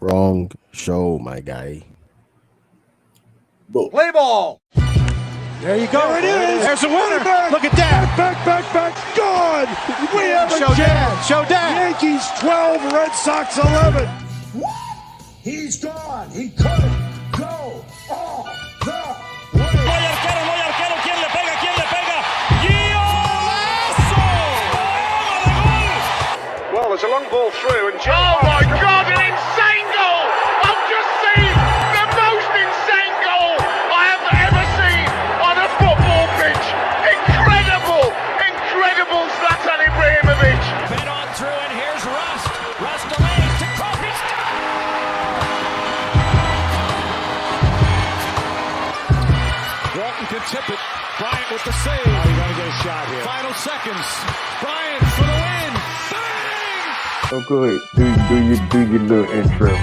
Wrong show, my guy. Bro. Play ball. There you go. There it is. There's a winner. Back. Look at that. Back. Gone. We have a chance. Show dad. Yankees 12, Red Sox 11. He's gone. He couldn't go all the way. No hay arquero. ¿Quién le pega? ¡Golazo! ¡Gol! Well, there's a long ball through, and Oh my God, an insane goal! I've just seen the most insane goal I have ever seen on a football pitch. Incredible Zlatan Ibrahimovic. Fed on through, and here's Rust. Rust delays to Kobe. Walton can tip it. Bryant with the save. Oh, you gotta get a shot here. Final seconds. Bryant for the win. Bang! Oh, go ahead. Do your little intro.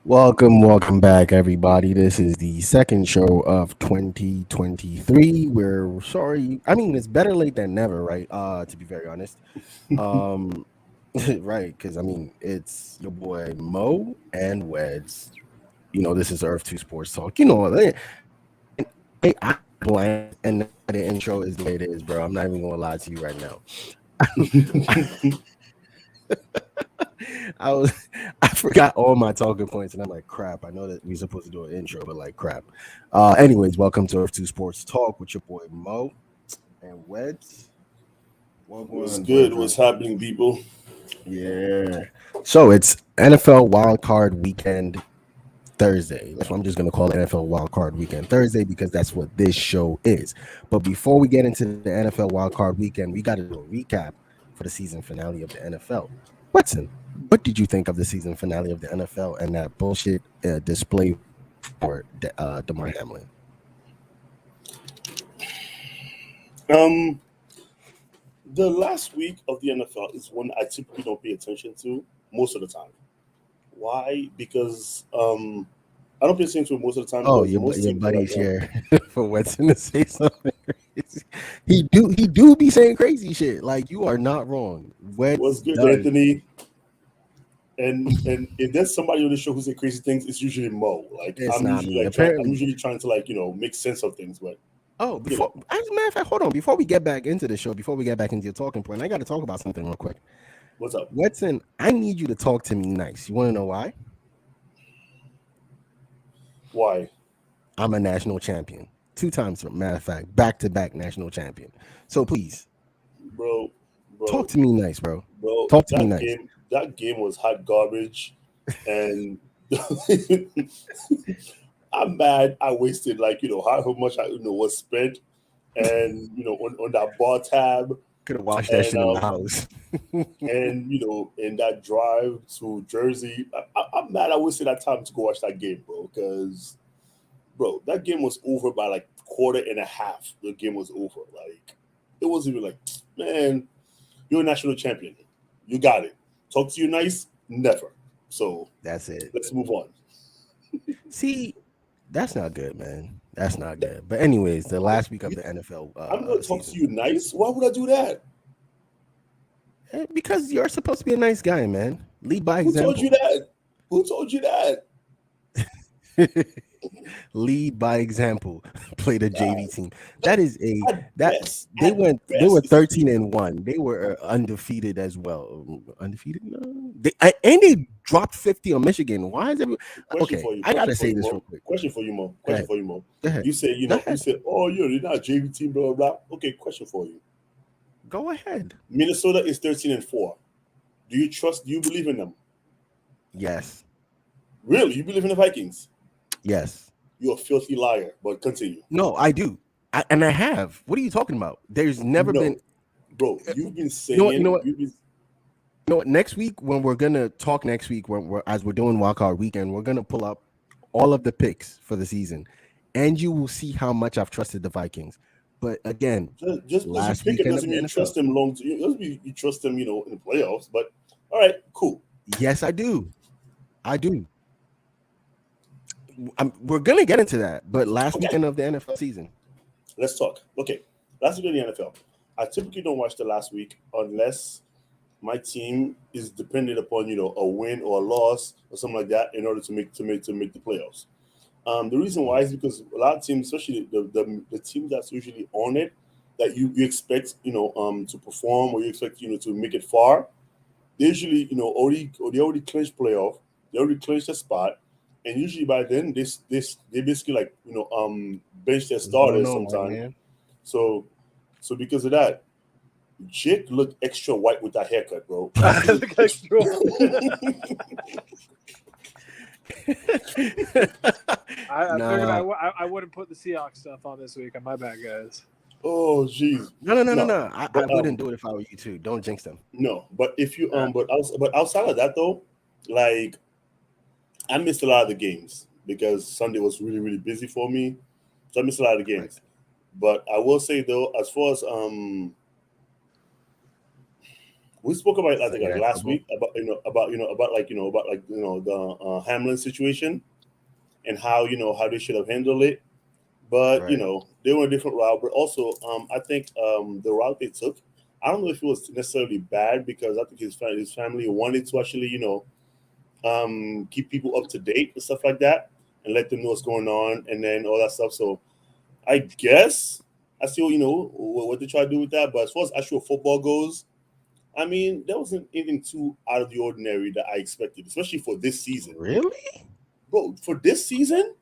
Welcome back, everybody. This is the second show of 2023. We're sorry. I mean, it's better late than never, right? To be very honest. Right, because I mean, it's your boy Mo and Weds. You know, this is Earth2 Sports Talk. You know, I blank, and the intro is the way it is, bro. I'm not even gonna lie to you right now. I forgot all my talking points, and I'm like, crap. I know that we're supposed to do an intro, but like, crap. Anyways, welcome to Earth2 Sports Talk with your boy Mo and Weds. What's good? What's happening, people? Yeah. So it's NFL Wild Card Weekend Thursday. That's what I'm just going to call it, NFL Wild Card Weekend Thursday, because that's what this show is. But before we get into the NFL Wild Card Weekend, we got to do a recap for the season finale of the NFL. Watson, what did you think of the season finale of the NFL and that bullshit display for DeMar Hamlin? The last week of the NFL is one I typically don't pay attention to most of the time. Why? Because I don't pay attention to it most of the time. Oh, your buddy's here for Watson to say something crazy. He do be saying crazy shit. Like, you are not wrong. What's good, Anthony? And if there's somebody on the show who say crazy things, it's usually Mo. Like, I'm usually trying to make sense of things, but. Oh, as a matter of fact, hold on. Before we get back into the show, before we get back into your talking point, I got to talk about something real quick. What's up? Watson, I need you to talk to me nice. You want to know why? Why? I'm a national champion. 2 times, for matter of fact, back-to-back national champion. So please, bro, talk to me nice, bro. Talk to me nice. That game was hot garbage, and I'm mad. I wasted how much was spent, and on that bar tab. Could have watched that shit in the house. And in that drive to Jersey, I'm mad. I wasted that time to go watch that game, bro. Because, that game was over by like quarter and a half. The game was over. Like, it wasn't even like, man, you're a national champion. You got it. Talk to you nice? Never. So that's it. Let's move on. See. That's not good, man. That's not good. But anyways, the last week of the NFL. I'm going to talk to you nice? Why would I do that? Because you're supposed to be a nice guy, man. Lead by example. Who told you that? Lead by example. Play the JV team. That is they were 13-1. They were undefeated as well. Undefeated? No. They dropped 50 on Michigan. Why is everyone okay? I gotta say this real quick. Question for you, Mo. You said, oh, you're not a JV team, blah blah blah. Okay, question for you. Go ahead. Minnesota is 13-4. Do you believe in them? Yes. Really? You believe in the Vikings? Yes. You're a filthy liar, but continue. No, I do. I have. What are you talking about? There's never been. Bro, you've been saying. You know what? Next week, when we're going to talk next week, as we're doing Wildcard Weekend, we're going to pull up all of the picks for the season. And you will see how much I've trusted the Vikings. But again, just last week doesn't mean you trust them long. It doesn't mean you trust them, in the playoffs. But all right, cool. Yes, I do. We're gonna get into that. But last weekend of the NFL season, let's talk. Okay, last weekend of the NFL. I typically don't watch the last week unless my team is dependent upon a win or a loss or something like that in order to make the playoffs. The reason why is because a lot of teams, especially the team that's usually on it, that you expect to perform or you expect to make it far, they usually they already clinched playoff, they already clinched a spot, and usually by then they basically like bench their starters sometimes. So because of that, Jake looked extra white with that haircut, bro. I figured I wouldn't put the Seahawks stuff on this week. My bad, guys. Oh, jeez. No. I wouldn't do it if I were you too. Don't jinx them. No, but if you but outside of that though, like I missed a lot of the games because Sunday was really, really busy for me. So I missed a lot of the games. Right. But I will say though, as far as we spoke about I think like last week about the Hamlin situation and how how they should have handled it. But right. They were a different route. But also I think the route they took, I don't know if it was necessarily bad because I think his family wanted to actually keep people up to date and stuff like that and let them know what's going on and then all that stuff. So I guess I still what they try to do with that. But as far as actual football goes, I mean, that wasn't anything too out of the ordinary that I expected, especially for this season. Really? Bro, for this season,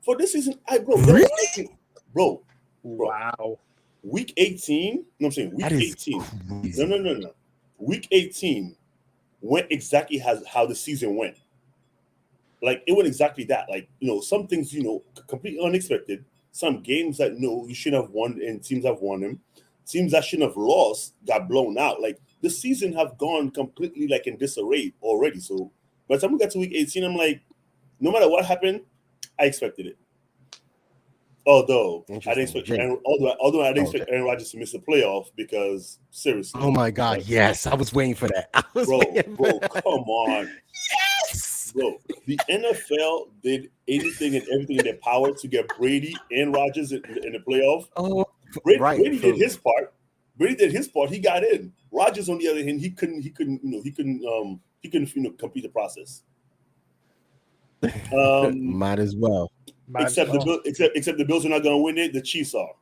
really? Bro. Wow. Week 18, no, I'm saying week 18. Crazy. No. Week 18 went exactly how the season went. Like, it went exactly that. Like, some things, completely unexpected. Some games that, you shouldn't have won and teams have won them. Teams that shouldn't have lost got blown out. Like, the season have gone completely like in disarray already. So by the time we got to week 18, I'm like, no matter what happened, I expected it. Although I didn't expect Aaron Rodgers to miss the playoff because seriously. Oh my God, yes. I was waiting for that. Bro, come on. Yes. Bro, the NFL did anything and everything in their power to get Brady and Rodgers in the playoff. Oh, Brady did his part. He got in. Rodgers, on the other hand, he couldn't complete the process. Might as well. Except the Bills are not going to win it. The Chiefs are.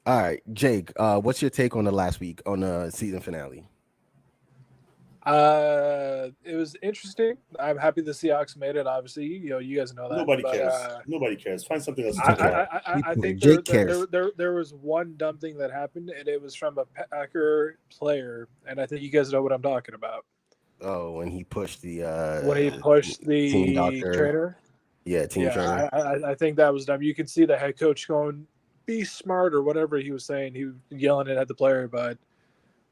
All right, Jake. What's your take on the last week on the season finale? It was interesting. I'm happy the Seahawks made it. Obviously, you guys know that. Nobody cares. Find something else. I think there was one dumb thing that happened, and it was from a Packer player, and I think you guys know what I'm talking about. Oh, when he pushed the team trainer. Yeah, team trainer. I think that was dumb. You can see the head coach going, "Be smart" or whatever he was saying. He was yelling it at the player, but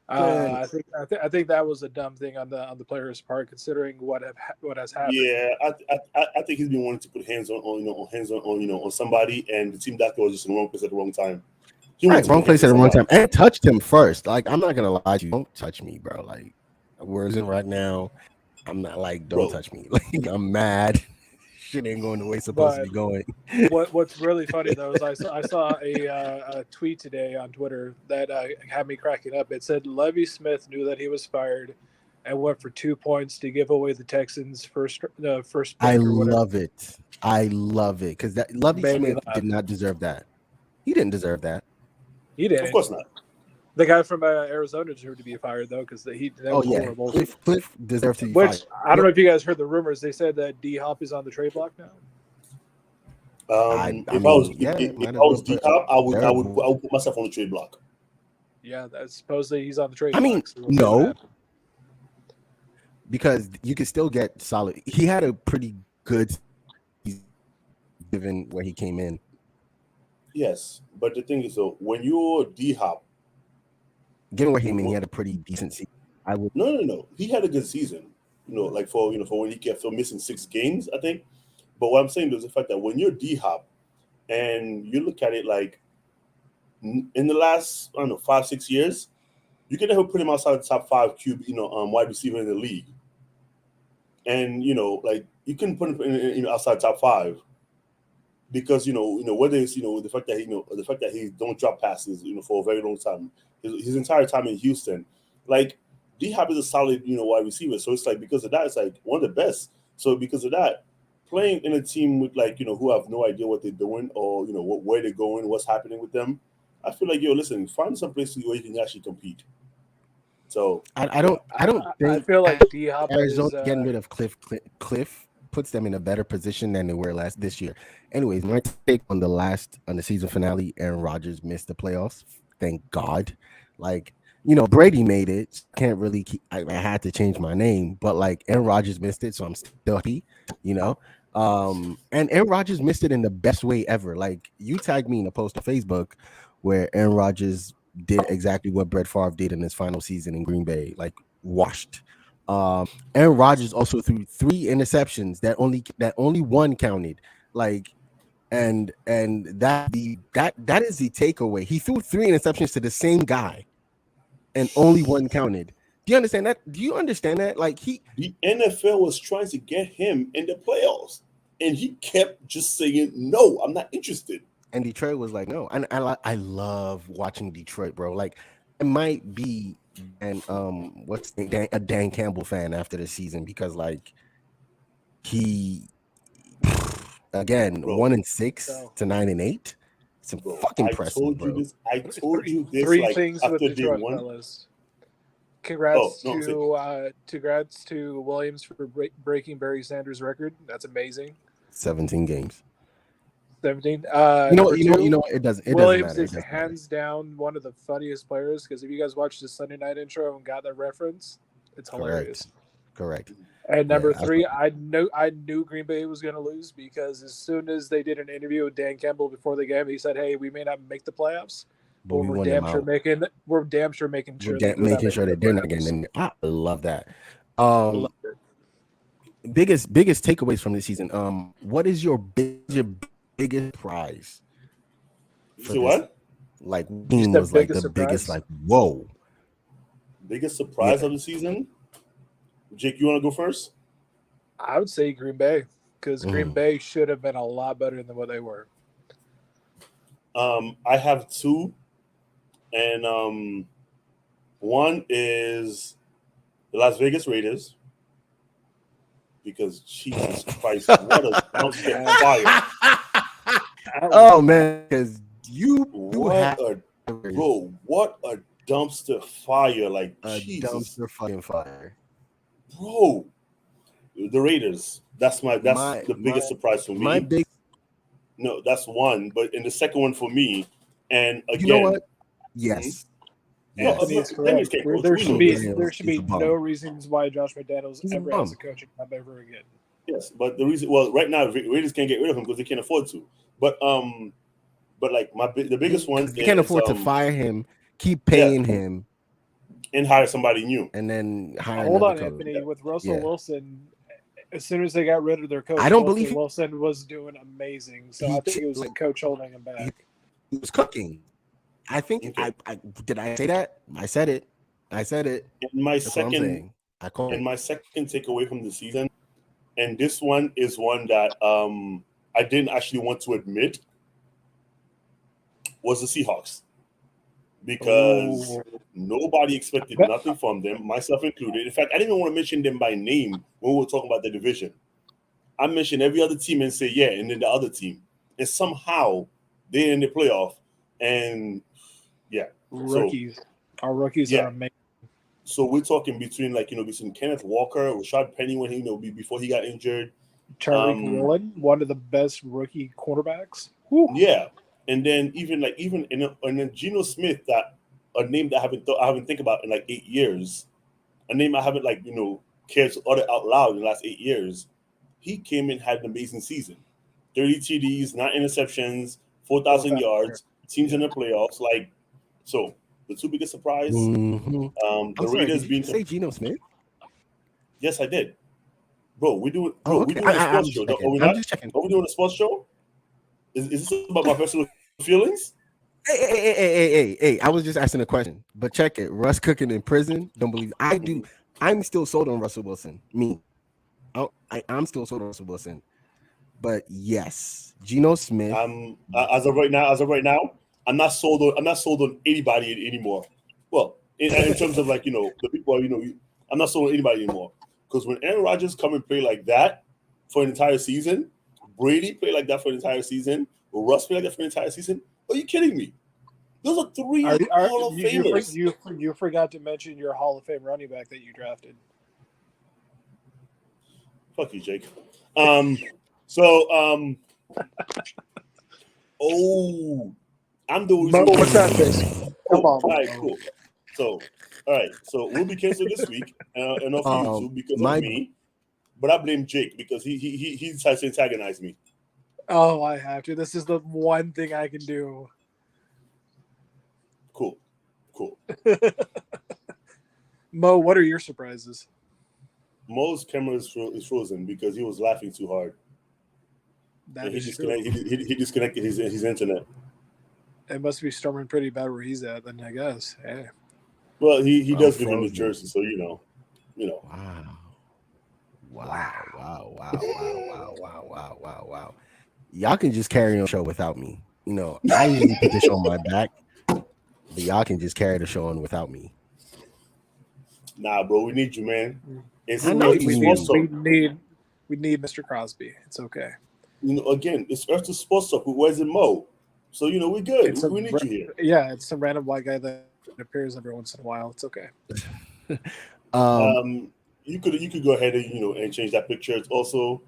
I think that was a dumb thing on the player's part, considering what has happened. Yeah, I think he's been wanting to put hands on somebody, and the team doctor was just in the wrong place at the wrong time. Wrong place at the wrong time, and touched him first. Like, I'm not gonna lie to you, don't touch me, bro. Like, we're in right now. I'm not like, don't touch me. Like, I'm mad. Shit ain't going the way it's supposed to be going. What's really funny though is I saw a tweet today on Twitter that had me cracking up. It said Lovie Smith knew that he was fired and went for 2 points to give away the Texans' first pick. I love it because that Lovie Smith did not deserve that. He didn't deserve that. He didn't. Of course not. The guy from Arizona deserved to be fired though, because that was horrible. Cliff deserved to be fired. Which I don't know if you guys heard the rumors. They said that D Hop is on the trade block now. If I was D Hop, I would put myself on the trade block. Yeah, that's supposedly he's on the trade block. I mean, no, because you could still get solid. He had a pretty good given where he came in. Yes, but the thing is, though, when you're D Hop. Given where he had a pretty decent season. No. He had a good season. Like for when he kept missing 6 games, I think. But what I'm saying is the fact that when you're D Hop and you look at it like in the last 5-6 years, you can never put him outside the top 5 wide receiver in the league. And like you couldn't put him in outside top 5. because whether it's the fact that he don't drop passes for a very long time, his entire time in Houston, like D-Hop is a solid wide receiver. So it's like because of that, it's like one of the best. So because of that, playing in a team with who have no idea what they're doing or where they're going, what's happening with them, I feel like listen, find some place where you can actually compete. So I don't think I feel like D-Hop Arizona is getting rid of Cliff puts them in a better position than they were this year. Anyways, my take on the season finale, Aaron Rodgers missed the playoffs. Thank God. Like, Brady made it. Can't really I had to change my name, but like Aaron Rodgers missed it, so I'm still happy, and Aaron Rodgers missed it in the best way ever. Like, you tagged me in a post on Facebook where Aaron Rodgers did exactly what Brett Favre did in his final season in Green Bay, like washed. Aaron Rodgers also threw 3 interceptions that only one counted. Like, and that is the takeaway. He threw 3 interceptions to the same guy, and only one counted. Do you understand that? Do you understand that? Like, the NFL was trying to get him in the playoffs, and he kept just saying, "No, I'm not interested." And Detroit was like, no. And I love watching Detroit, bro. Like, it might be a Dan Campbell fan after the season because like he again 1-6 to 9-8. It's fucking impressive, I told you this. Three like, things with Detroit, fellas. Congrats to Williams for breaking Barry Sanders' record. That's amazing. 17 games. 17. It doesn't. Williams is hands down one of the funniest players because if you guys watched the Sunday night intro and got that reference, it's hilarious. Correct. And number 3, I knew Green Bay was going to lose because as soon as they did an interview with Dan Campbell before the game, he said, "Hey, we may not make the playoffs, but we're damn sure making sure that they're not getting in." I love that. Biggest takeaways from this season. What is your biggest prize? So what? Like, team was like the biggest, like, whoa. Biggest surprise of the season? Jake, you want to go first? I would say Green Bay because Green Bay should have been a lot better than what they were. I have 2, and one is the Las Vegas Raiders because Jesus Christ, what a dumpster fire! Oh man, because what a dumpster fire! Like Jesus. Dumpster fucking fire, bro. The Raiders. That's the biggest surprise for me. No, that's one. But in the second one for me, and again, you know what? Yes. There should be no reasons why Josh McDaniels ever has a coaching job ever again. Yes, but the reason, right now, Raiders can't get rid of him because they can't afford to. But like the biggest one, they can't afford to fire him, keep paying him, and hire somebody new, and then hire. Hold on, Anthony. With Russell Wilson, as soon as they got rid of their coach, I don't believe Wilson was doing amazing. So I think it was the coach holding him back. He was cooking. I think I did. I say that. I said it. In my second takeaway from the season, and this one is one that I didn't actually want to admit, was the Seahawks. Because nobody expected nothing from them, myself included. In fact, I didn't even want to mention them by name when we were talking about the division. I mentioned every other team and say, yeah, and then the other team. And somehow they're in the playoff. And yeah. Our rookies are amazing. So we're talking between Kenneth Walker, Rashad Penny before he got injured. Tyreek Woolen, one of the best rookie quarterbacks. Yeah. And then even Geno Smith, a name that I haven't think about in like 8 years, a name I haven't cared to utter out loud in the last 8 years. He came in, had an amazing season, 30 TDs, 9 interceptions, 4,000 yards, teams in the playoffs. So the 2 biggest surprise, the Raiders being. Did you say Geno Smith? Yes, I did, bro. We do it. We doing a sports show. Are we not? Are we doing a sports show? Is this about my personal feelings? Hey! I was just asking a question, but check it. Russ cooking in prison. Don't believe I do. I'm still sold on Russell Wilson. I'm still sold on Russell Wilson. But yes, Geno Smith. As of right now, I'm not sold on anybody anymore. Well, in terms of like the people I'm not sold on anybody anymore because when Aaron Rodgers come and play like that for an entire season, Brady play like that for an entire season, Russ play like that for an entire season. Are you kidding me? Those are three Hall of Famers. You forgot to mention your Hall of Fame running back that you drafted. Fuck you, Jake. I'm doing. What's that, Chris? Come on. All right, cool. So we'll be canceled this week, and off YouTube because of me. But I blame Jake because he decides to antagonize me. Oh, I have to. This is the one thing I can do. Cool. Mo, what are your surprises? Mo's camera is frozen because he was laughing too hard. He disconnected his internet. It must be storming pretty bad where he's at, then I guess. Hey. Well, he does live in New Jersey, so you know. Wow. Y'all can just carry on the show without me. I usually put the show on my back, but y'all can just carry the show on without me. Nah, bro, we need you, man. We need Mr. Crosby. It's okay. Again, it's Earth2 Sports Talk with Weds and Mo. So, we're good. We need you here. Yeah, it's some random white guy that appears every once in a while. It's okay. You could go ahead and change that picture. It's also,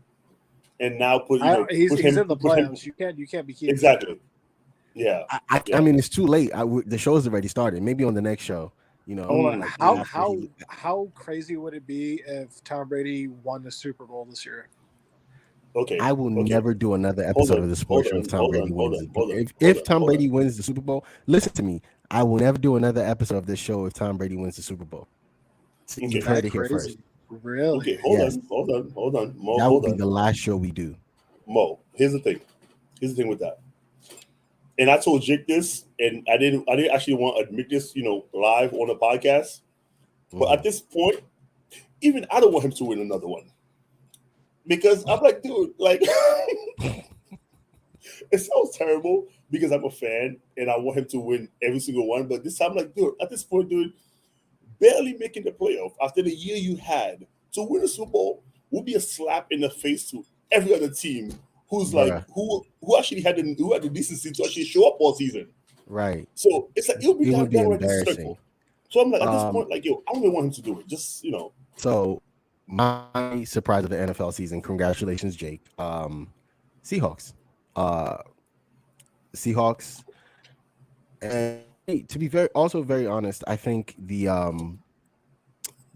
and now he's in the playoffs. You can't be keeping exactly. Yeah. I mean, it's too late. The show's already started. Maybe on the next show. Hold on. How crazy would it be if Tom Brady won the Super Bowl this year? Okay. I will never do another episode of the sports show if Tom Brady wins. If Tom Brady wins the Super Bowl, listen to me. I will never do another episode of this show if Tom Brady wins the Super Bowl. You've heard it here first. Really? Okay, hold on. Mo, that would be the last show we do. Mo, here's the thing with that. And I told Jake this, and I didn't actually want to admit this, live on the podcast. But at this point, even I don't want him to win another one. Because I'm like, dude, like, it sounds terrible because I'm a fan and I want him to win every single one. But this time, like, dude, at this point, dude, barely making the playoff after the year you had to win a Super Bowl would be a slap in the face to every other team who's like, who actually had the decency to actually show up all season. Right. So it's like, it would be embarrassing. disrespectful. So I'm like, at this point, like, I don't even want him to do it. Just, So my surprise of the NFL season, congratulations, Jake. Seahawks. And to be very honest, I think the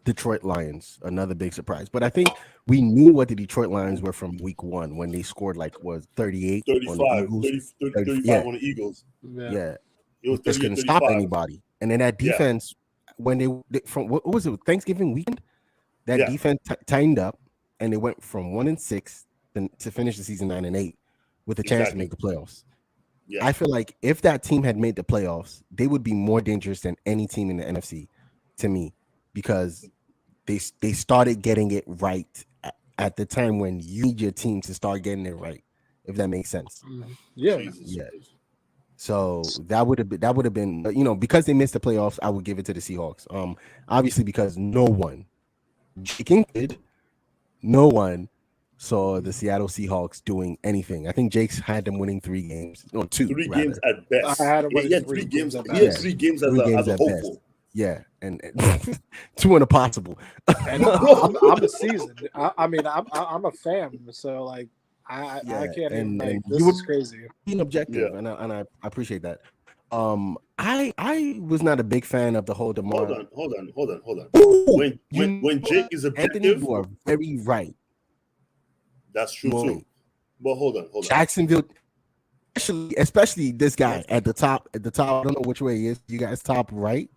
Detroit Lions, another big surprise. But I think we knew what the Detroit Lions were from week one when they scored 38 35 on the Eagles. Yeah. It was just couldn't stop anybody. And then that defense, when they from what was it, Thanksgiving weekend? That defense tightened up and they went from 1-6 to finish the season 9-8 with a chance to make the playoffs. Yeah. I feel like if that team had made the playoffs, they would be more dangerous than any team in the NFC to me, because they started getting it right at the time when you need your team to start getting it right, if that makes sense. Yeah. So that would have been because they missed the playoffs, I would give it to the Seahawks. Obviously because no one saw the Seattle Seahawks doing anything. I think Jake's had them winning 3 games. No, 2. 3 games at best. I had them winning 3 games. He had 3 games as a hopeful. Yeah, and 2 in a possible. And I'm a seasoned. I'm a fan, so like I can't even. This is crazy. Being objective, and I appreciate that. I was not a big fan of the whole DeMar. Hold on. When Jake is objective, Anthony, you are very right. That's true too. But hold on. Jacksonville, especially this guy at the top. I don't know which way he is. You guys top right.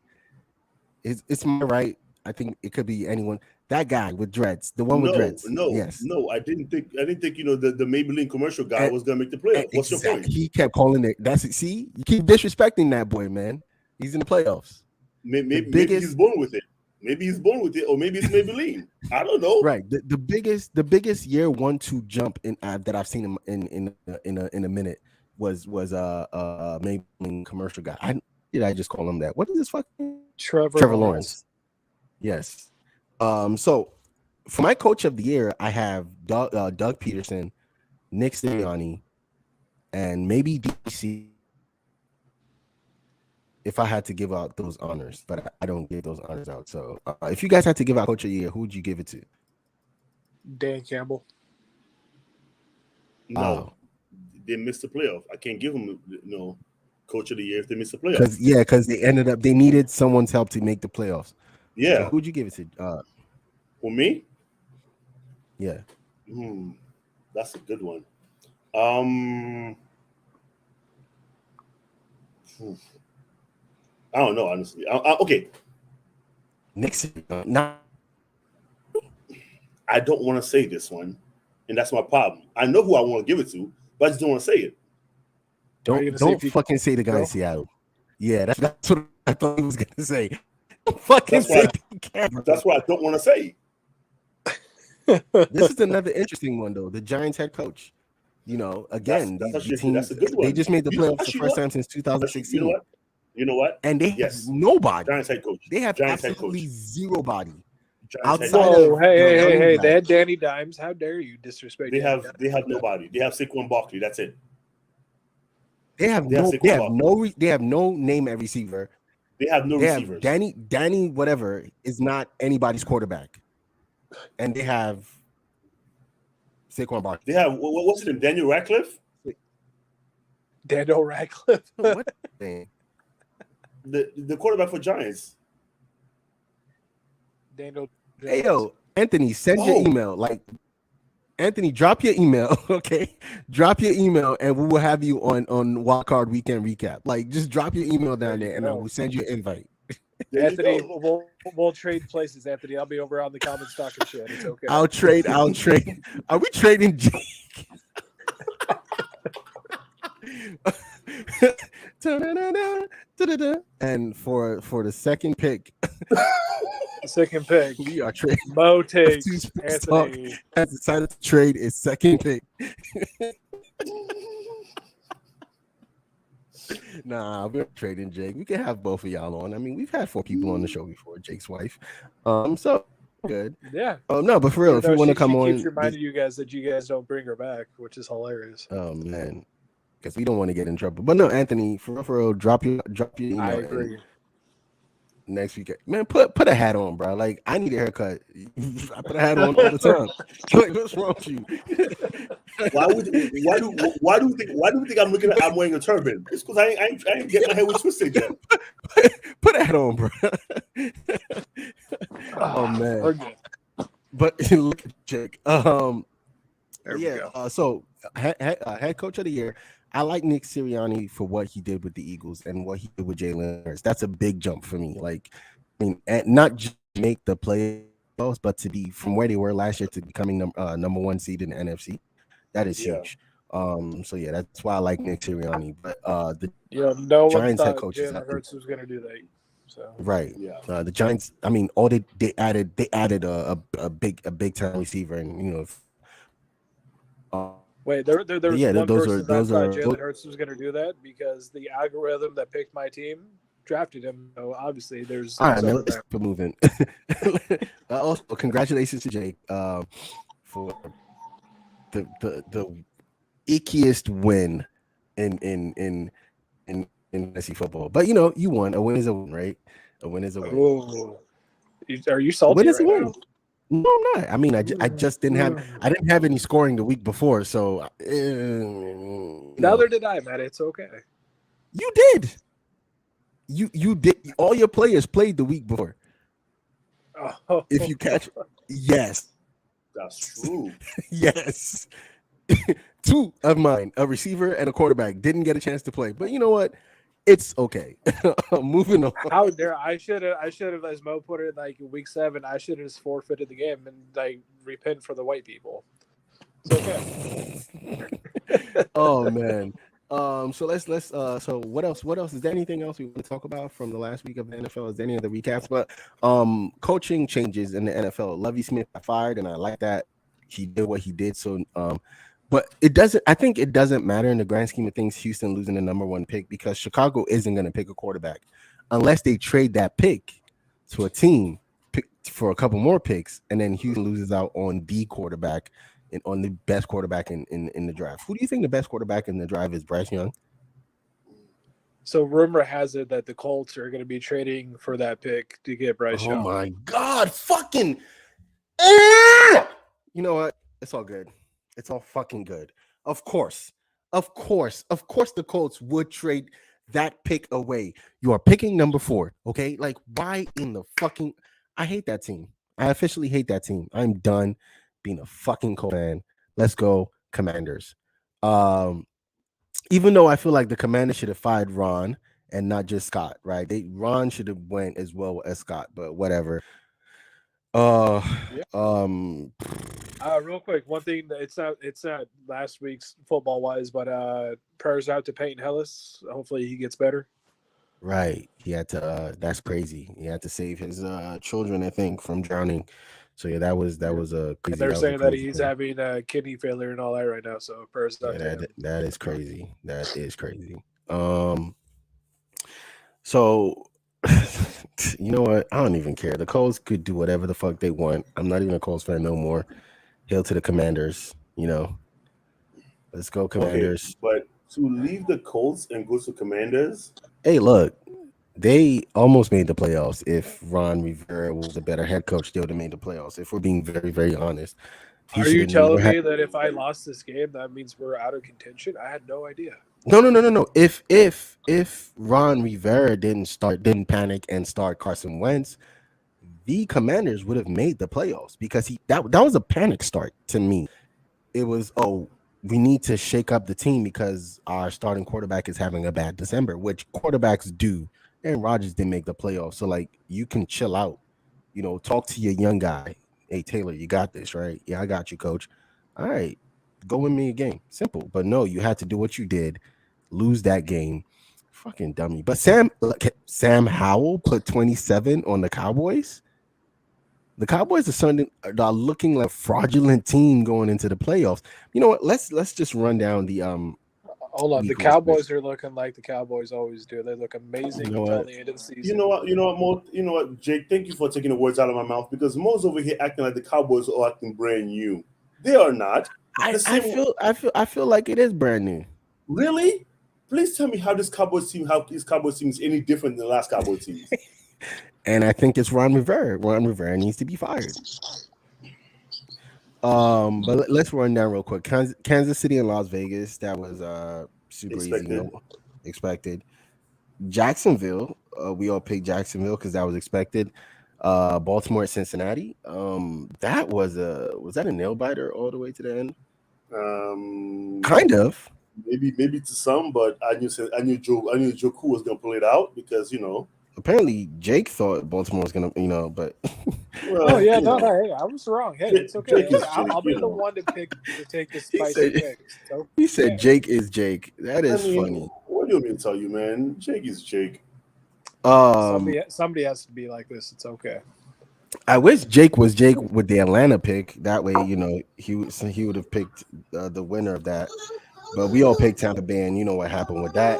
It's my right. I think it could be anyone. That guy with dreads, the one with dreads. No. I didn't think the Maybelline commercial guy was gonna make the playoffs. What's your point? He kept calling it. That's it. See, you keep disrespecting that boy, man. He's in the playoffs. Maybe he's born with it. Maybe he's born with it, or maybe it's Maybelline. I don't know. Right. The biggest year 1-2 jump in that I've seen in a minute was Maybelline commercial guy. I just call him that? What is this fucking Trevor Lawrence? Yes. So for my coach of the year, I have Doug Peterson, Nick Sirianni, and maybe DC. If I had to give out those honors, but I don't give those honors out. So if you guys had to give out coach of the year, who would you give it to? Dan Campbell. No, they missed the playoff. I can't give them coach of the year if they missed the playoff. Because they needed someone's help to make the playoffs. Yeah. So who'd you give it to? For me? Yeah. That's a good one. I don't know, honestly. Okay. Nixon. I don't want to say this one, and that's my problem. I know who I want to give it to, but I just don't want to say it. Don't fucking say the guy in Seattle. Yeah, that's what I thought he was going to say. Don't fucking say that's what I don't want to say. This is another interesting one, though. The Giants head coach. Again, that's a good one. They just made the playoffs the first time since 2016. You know what? And they have nobody. Giants head coach. They have absolutely zero body. Hey! They had Danny Dimes. How dare you disrespect? They have nobody. They have Saquon Barkley. That's it. They have no name at receiver. They have no receivers. Danny whatever is not anybody's quarterback, and they have Saquon Barkley. They have what's his name? Daniel Radcliffe. Daniel Radcliffe. What thing? The quarterback for Giants. Daniel. Hey yo, Anthony, send your email. Anthony, drop your email, okay? Drop your email, and we will have you on Wildcard Weekend Recap. Just drop your email down there, and I will send you an invite. Anthony, we'll trade places. Anthony, I'll be over on the comments talking shit. It's okay. I'll trade. Are we trading Jake? And for the second pick, we are trading. Mo takes Anthony. Has decided to trade his second pick. Nah, we're trading Jake. We can have both of y'all on. I mean, we've had 4 people on the show before. Jake's wife. So good. Yeah. Oh no, but for real, if you want to come on, keeps reminding you guys that you guys don't bring her back, which is hilarious. Oh man. Because we don't want to get in trouble. But no, Anthony, for real, drop your email. I agree. Next week, man, put a hat on, bro. I need a haircut. I put a hat on all the time. What's wrong with you? Why do you think I'm wearing a turban? It's because I ain't getting my hair with twisted yet. Put a hat on, bro. Oh man. But look at Jake. So head coach of the year. I like Nick Sirianni for what he did with the Eagles and what he did with Jalen Hurts. That's a big jump for me. Not just make the playoffs, but to be from where they were last year to becoming number 1 seed in the NFC. That is huge. So that's why I like Nick Sirianni. But no Giants one head thought coach Jalen Hurts was going to do that. So right. Yeah. The Giants. I mean, they added a big time receiver, and Wait, there was one person that thought Jalen Hurts was going to do that because the algorithm that picked my team drafted him. So obviously, there's. All right, man. Let's keep moving. Also, congratulations to Jake for the ickiest win in fantasy football. But you won. A win is a win, right? A win is a win. Oh, are you salty? A win is right a win. now? No, I'm not. I mean, I just didn't have any scoring the week before, so neither did I, man. It's okay. You did. You did. All your players played the week before. Oh. If you catch, yes, that's true. Yes, 2 of mine, a receiver and a quarterback, didn't get a chance to play. But you know what? It's okay. Moving on. How dare I should have, as Mo put it, week 7, I should have just forfeited the game and repent for the white people. It's okay. Oh man. So let's so what else is there anything else we want to talk about from the last week of the NFL? Is there any other recaps? But coaching changes in the NFL. Lovie Smith got fired, and I like that he did what he did. So but I think it doesn't matter in the grand scheme of things, Houston losing the number 1 pick, because Chicago isn't going to pick a quarterback unless they trade that pick to a team for a couple more picks, and then Houston loses out on the quarterback and on the best quarterback in the draft. Who do you think the best quarterback in the draft is? Bryce Young? So rumor has it that the Colts are going to be trading for that pick to get Bryce Young. Oh my God, fucking you know what? It's all good. It's all fucking good. Of course, the Colts would trade that pick away. You are picking number 4, okay? Like, why in the fucking... I hate that team. I officially hate that team. I'm done being a fucking Colts fan. Let's go Commanders. Even though I feel like the Commanders should have fired Ron and not just Scott, right? Ron should have went as well as Scott, but whatever. Real quick, one thing that it's not last week's football wise, but prayers out to Peyton Hillis. Hopefully he gets better. Right. He had to that's crazy. He had to save his children, I think, from drowning. So yeah, that was a crazy. They're saying that he's having kidney failure and all that right now. So prayers out to him. That is crazy. That is crazy. So you know what? I don't even care. The Colts could do whatever the fuck they want. I'm not even a Colts fan no more. Hail to the Commanders, you know. Let's go Commanders. Okay, but to leave the Colts and go to Commanders. Hey, look, they almost made the playoffs. If Ron Rivera was a better head coach, they would have made the playoffs. If we're being very, very honest. Are you telling me that if I lost this game, that means we're out of contention? I had no idea. No. If Ron Rivera didn't panic and start Carson Wentz, the Commanders would have made the playoffs, because that was a panic start to me. It was, we need to shake up the team because our starting quarterback is having a bad December, which quarterbacks do. Aaron Rodgers didn't make the playoffs, so like you can chill out, you know, talk to your young guy. Hey Taylor, you got this, right? Yeah, I got you, coach. All right, go win me a game. Simple. But no, you had to do what you did, lose that game. Fucking dummy. But Sam Howell put 27 on the Cowboys. The Cowboys are looking like a fraudulent team going into the playoffs. You know what? Let's just run down the Hold on. The Cowboys are looking like the Cowboys always do. They look amazing until the end of the season. You know what, Mo? You know what, Jake? Thank you for taking the words out of my mouth, because Mo's over here acting like the Cowboys are acting brand new. They are not. I feel like it is brand new. Really? Please tell me how this Cowboys team is any different than the last Cowboys team. And I think it's Ron Rivera. Ron Rivera needs to be fired. But let's run down real quick. Kansas City and Las Vegas. That was super easy. Expected. Jacksonville. We all picked Jacksonville because that was expected. Baltimore at Cincinnati. That was that a nail biter all the way to the end? Kind of. Maybe to some, but I knew Joku was gonna pull it out because apparently Jake thought Baltimore was gonna, but well, hey, I was wrong. Hey, it's okay. I'll be the one to take the spicy pick. So, he said Jake is Jake. That is funny. What do you mean to tell you, man? Jake is Jake. Somebody has to be like this. It's okay. I wish Jake was Jake with the Atlanta pick. That way, he would have picked the winner of that. But we all picked Tampa Bay, and you know what happened with that.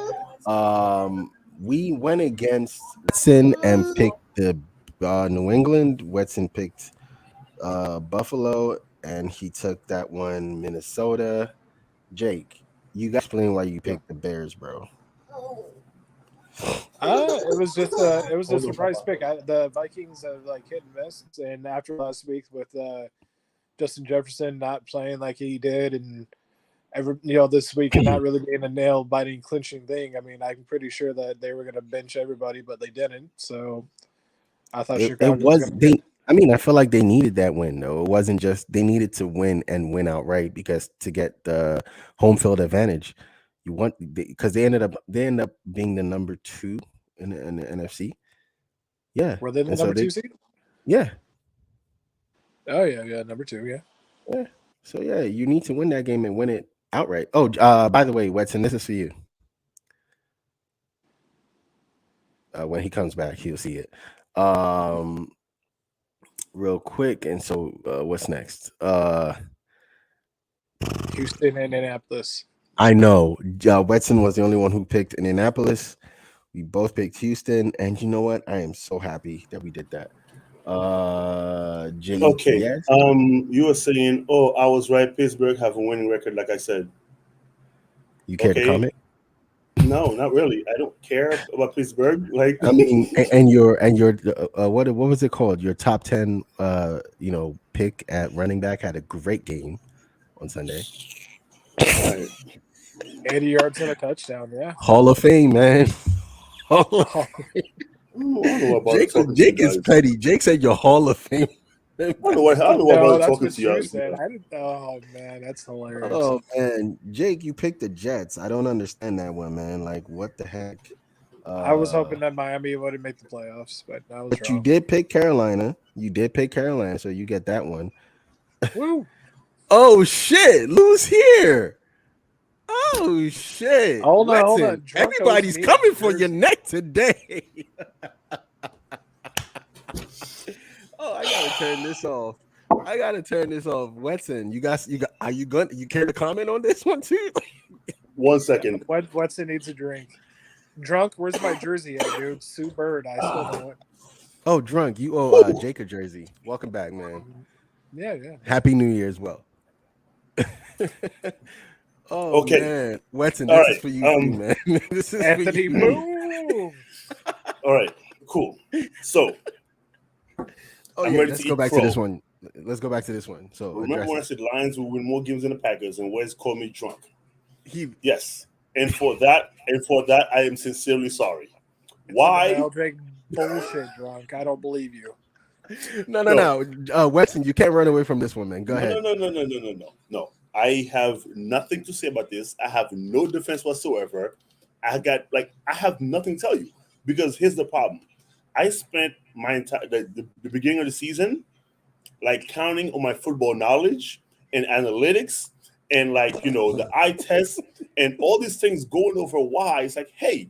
We went against Wetson and picked the New England. Wetson picked Buffalo, and he took that one, Minnesota. Jake, you guys explain why you picked the Bears, bro. It was just a surprise pick. The Vikings have hit and miss, and after last week with Justin Jefferson not playing like he did, and this week not really being a nail-biting, clinching thing. I mean, I'm pretty sure that they were going to bench everybody, but they didn't. So I thought I feel like they needed that win, though. It wasn't just they needed to win and win outright, because to get the home field advantage, because they ended up being the number 2 in the NFC. Yeah, were they the number 2 seed? Yeah. Oh yeah, number 2. Yeah. Yeah. So yeah, you need to win that game and win it outright. Oh, by the way, Wetson, this is for you. When he comes back, he'll see it. Real quick. And so, what's next? Houston, Indianapolis. I know. Wetson was the only one who picked Indianapolis. We both picked Houston, and you know what? I am so happy that we did that. Jimmy, Okay. yes? You were saying, "Oh, I was right. Pittsburgh have a winning record," like I said. You care to comment? No, not really. I don't care about Pittsburgh. Like, I mean, and your what was it called? Your top 10, pick at running back had a great game on Sunday. Right. 80 yards and a touchdown. Yeah, Hall of Fame, man. Hall of Fame. I don't know about Jake is petty. Jake said you're Hall of Fame. I don't know about talking to you. Oh man, that's hilarious. Oh man, Jake, you picked the Jets. I don't understand that one, man. Like, what the heck? I was hoping that Miami wouldn't make the playoffs, but I was but wrong. You did pick Carolina. So you get that one. Woo! Oh shit, Lou's here. Oh shit! Hold on. Everybody's coming for your neck today. Oh, I gotta turn this off. Wetson, you care to comment on this one too? 1 second. Wetson needs a drink. Drunk, where's my jersey at, dude? Sue Bird, I still know it. Oh, drunk, you owe Jake a jersey. Welcome back, man. Yeah. Happy New Year as well. Oh, okay, man. Wetson, all this right. is for you, too, man. This is Anthony for you. Boom. All right, cool. So, let's go back to this one. So remember when I said Lions will win more games than the Packers, and Wes called me drunk? Yes, and for that, I am sincerely sorry. Why? I'll drink bullshit drunk. I don't believe you. No. Weston, you can't run away from this one, man. Go ahead. No. I have nothing to say about this. I have no defense whatsoever. I have nothing to tell you, because here's the problem. I spent my entire the beginning of the season counting on my football knowledge and analytics and the eye test and all these things, going over why it's like, hey,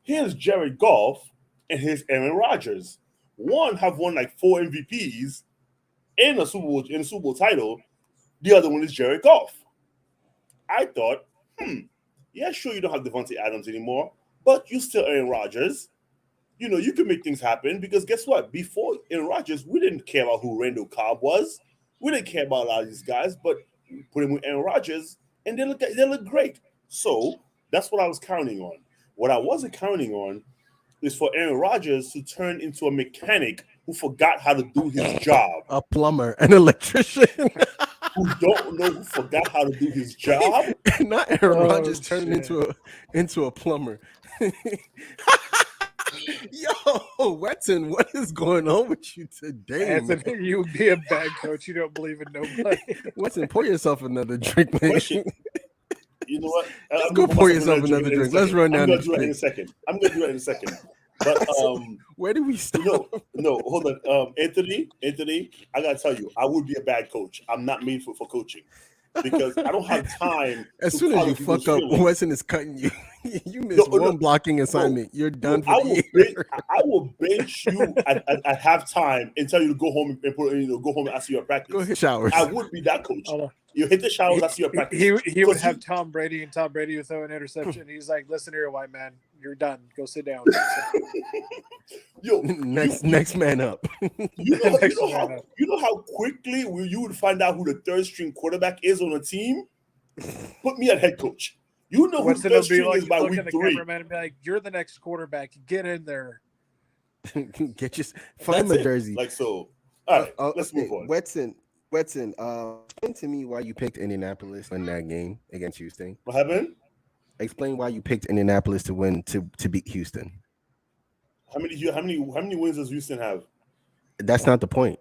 here's Jared Goff and here's Aaron Rodgers. One have won 4 MVPs and a Super Bowl title. The other one is Jared Goff. I thought, yeah, sure, you don't have Devontae Adams anymore, but you still Aaron Rodgers. You can make things happen, because guess what? Before Aaron Rodgers, we didn't care about who Randall Cobb was. We didn't care about a lot of these guys, but we put him with Aaron Rodgers, and they look great. So that's what I was counting on. What I wasn't counting on is for Aaron Rodgers to turn into a mechanic who forgot how to do his job. A plumber, an electrician. Who forgot how to do his job. Not Aaron Rodgers turning into a plumber. Yo, Wetson, what is going on with you today, Anthony, man? you would be a bad coach. You don't believe in nobody. Wetson, pour yourself another drink, man. You know what? Let's go pour yourself another drink. Let's run down. I'm gonna do that in a second. But where do we start? No, hold on. Anthony, I gotta tell you, I would be a bad coach. I'm not made for coaching, because I don't have time. As soon as you fuck up, Wesson is cutting you. You miss one blocking assignment. You're done for the year. I will bench you at halftime and tell you to go home and go home and ask you at practice. Go hit showers. I would be that coach. You hit the showers, ask you at practice. He would have Tom Brady, and Tom Brady would throw an interception. He's like, "Listen here, white man, you're done. Go sit down." Yo, next man up. You know how quickly you would find out who the third string quarterback is on a team? Put me at head coach. You know who the third string is by week 3. Cameraman and be like, "You're the next quarterback. Get in there. Find my jersey." So. All right, let's move on. Wetson, explain to me why you picked Indianapolis in that game against Houston. What happened? Explain why you picked Indianapolis to win to beat Houston. How many wins does Houston have? That's not the point.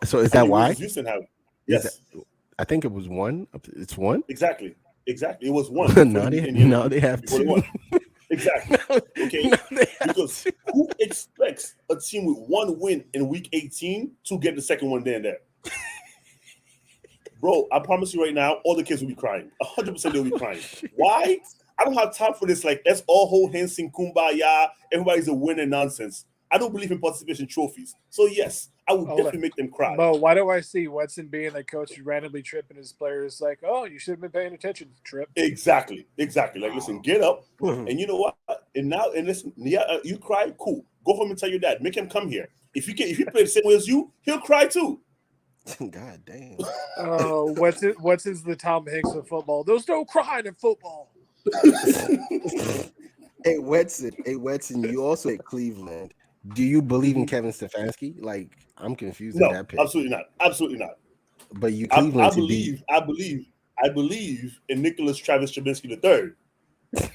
So is that why? Does Houston have? Yes. I think it was one. It's one. Exactly. It was one. now they have 2. Exactly. Okay. Because who expects a team with 1 win in week 18 to get the second one there and there? bro, I promise you right now, all the kids will be crying. 100% they'll be crying. Why? I don't have time for this. Like, let's all hold hands, sing kumbaya. Everybody's a winner nonsense. I don't believe in participation trophies. So yes, I will definitely make them cry. But why do I see Wetson being the coach randomly tripping his players like, oh, you should have been paying attention, Trip? Exactly. Like, listen, get up, and you know what? And listen, yeah, you cry, cool. Go home and tell your dad. Make him come here. If he play the same way as you, he'll cry too. God damn. Watson's the Tom Hanks of football. There's no crying in football. Hey Wetson, you also at Cleveland. Do you believe in Kevin Stefanski? Like, I'm confused No, at that pick. absolutely not. But you I Cleveland believe in Nicholas Travis Trubinsky III.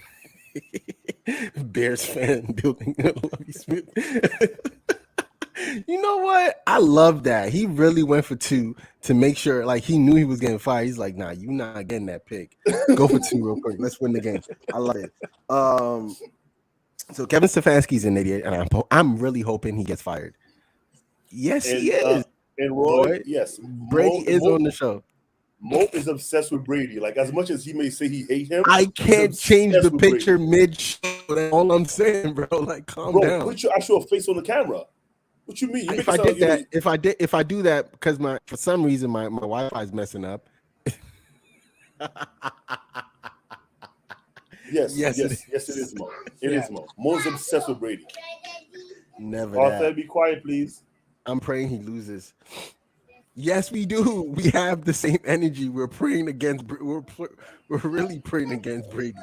Bears fan building Lovie Smith. You know what? I love that. He really went for 2 to make sure, like, he knew he was getting fired. He's like, nah, you're not getting that pick. Go for 2 real quick. Let's win the game. I love it. So Kevin Stefanski's an idiot, and I'm really hoping he gets fired. Yes, he is. And Roy, yes. Brady is on the show. Mo is obsessed with Brady. Like, as much as he may say he hates him, I can't change the picture mid-show. That's all I'm saying, bro. Like, calm down. Put your actual face on the camera. What you mean? If I do that, because for some reason my Wi-Fi is messing up. Yes, it is Mo. It is Mo. Mo's obsessed with Brady. Never. Arthur, be quiet, please. I'm praying he loses. Yes, we do. We have the same energy. We're praying against. We're really praying against Brady.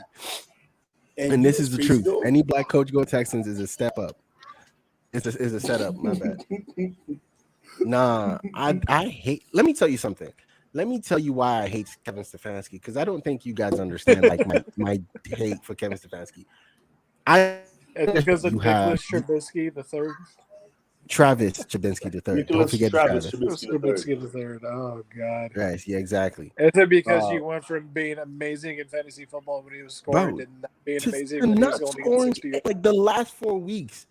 And this is the truth. Though. Any black coach go Texans is a step up. It's a setup. My bad. Nah, I hate. Let me tell you something. Let me tell you why I hate Kevin Stefanski, because I don't think you guys understand like my hate for Kevin Stefanski. It's because of Nicholas Trubinsky the third. Travis Trubinsky the third. Don't forget Travis Trubinsky the third. Oh God. Right. Yeah. Exactly. Is it because you went from being amazing in fantasy football when he was scoring and not being amazing when he was only 60? Like the last 4 weeks.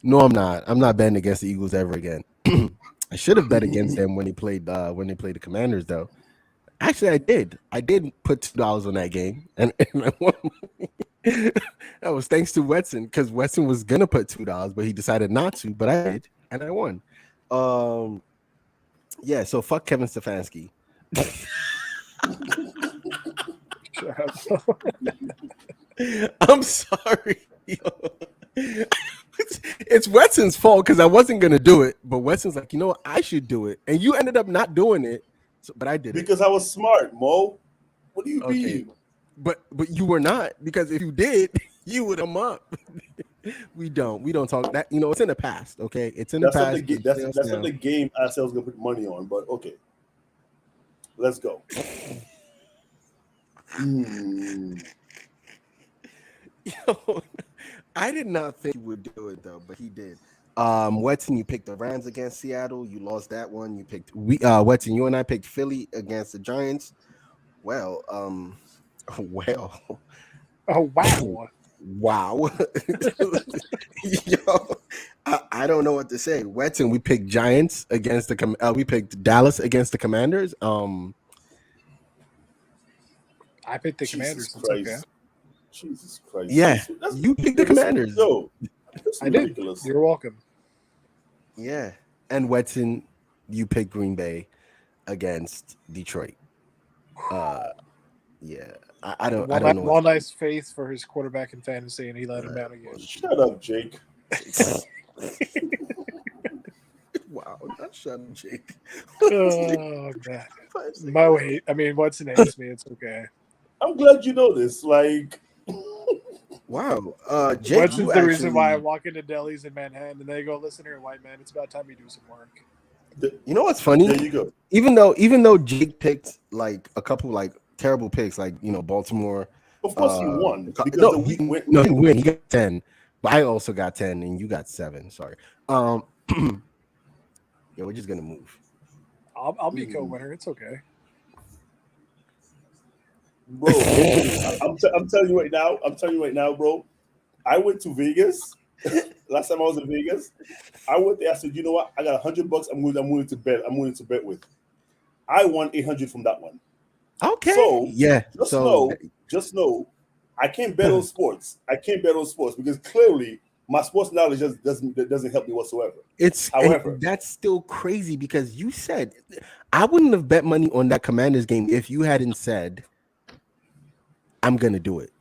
No, I'm not. I'm not betting against the Eagles ever again. I should have bet against them when they played the Commanders, though. Actually, I did. I did put $2 on that game, and I won. That was thanks to Wetson, because Wetson was gonna put $2, but he decided not to. But I did, and I won. Yeah. So fuck Kevin Stefanski. I'm sorry. It's Wetson's fault because I wasn't gonna do it, but Wetson's like, you know what, I should do it, and you ended up not doing it. So, but I did because I was smart, Mo. What do you mean? But you were not, because if you did, you would have up. We don't talk that. You know, it's in the past. Okay, it's in the past. That's not the game ourselves gonna put money on. But okay, let's go. Yo, I did not think he would do it though, but he did. Wetson, you picked the Rams against Seattle. You lost that one. You picked Wetson. You and I picked Philly against the Giants. Well. Oh wow. Wow. Yo, I don't know what to say. Wetson, we picked Giants against the we picked Dallas against the Commanders. I picked the Commanders. Okay. Jesus Christ. Yeah, you picked the Commanders. No, I did. You're welcome. Yeah, and Wetson, you picked Green Bay against Detroit. Yeah, I don't know. One nice faith for his quarterback in fantasy, and he let him down again. Shut up, Jake. Wow, not shut up, Jake. Oh God. Wetson hates me. It's okay. I'm glad you know this. Like, wow, Jake. Wetson's the reason why I walk into delis in Manhattan and they go, "Listen here, white man, it's about time you do some work." You know what's funny? There you go. Even though Jake picked like a couple like terrible picks, like Baltimore. Of course, he won. Because he win. He got 10, but I also got 10, and you got 7. Sorry. Yeah, we're just gonna move. I'll be co-winner. It's okay. Bro, I'm telling you right now, bro. I went to Vegas Last time I was in Vegas, I went there. I said, you know what? I got $100. I'm willing to bet. I'm willing to bet with. I won 800 from that one. Okay. So yeah. Just know, I can't bet on sports. I can't bet on sports because clearly my sports knowledge doesn't help me whatsoever. However, that's still crazy because you said I wouldn't have bet money on that Commanders game if you hadn't said I'm gonna do it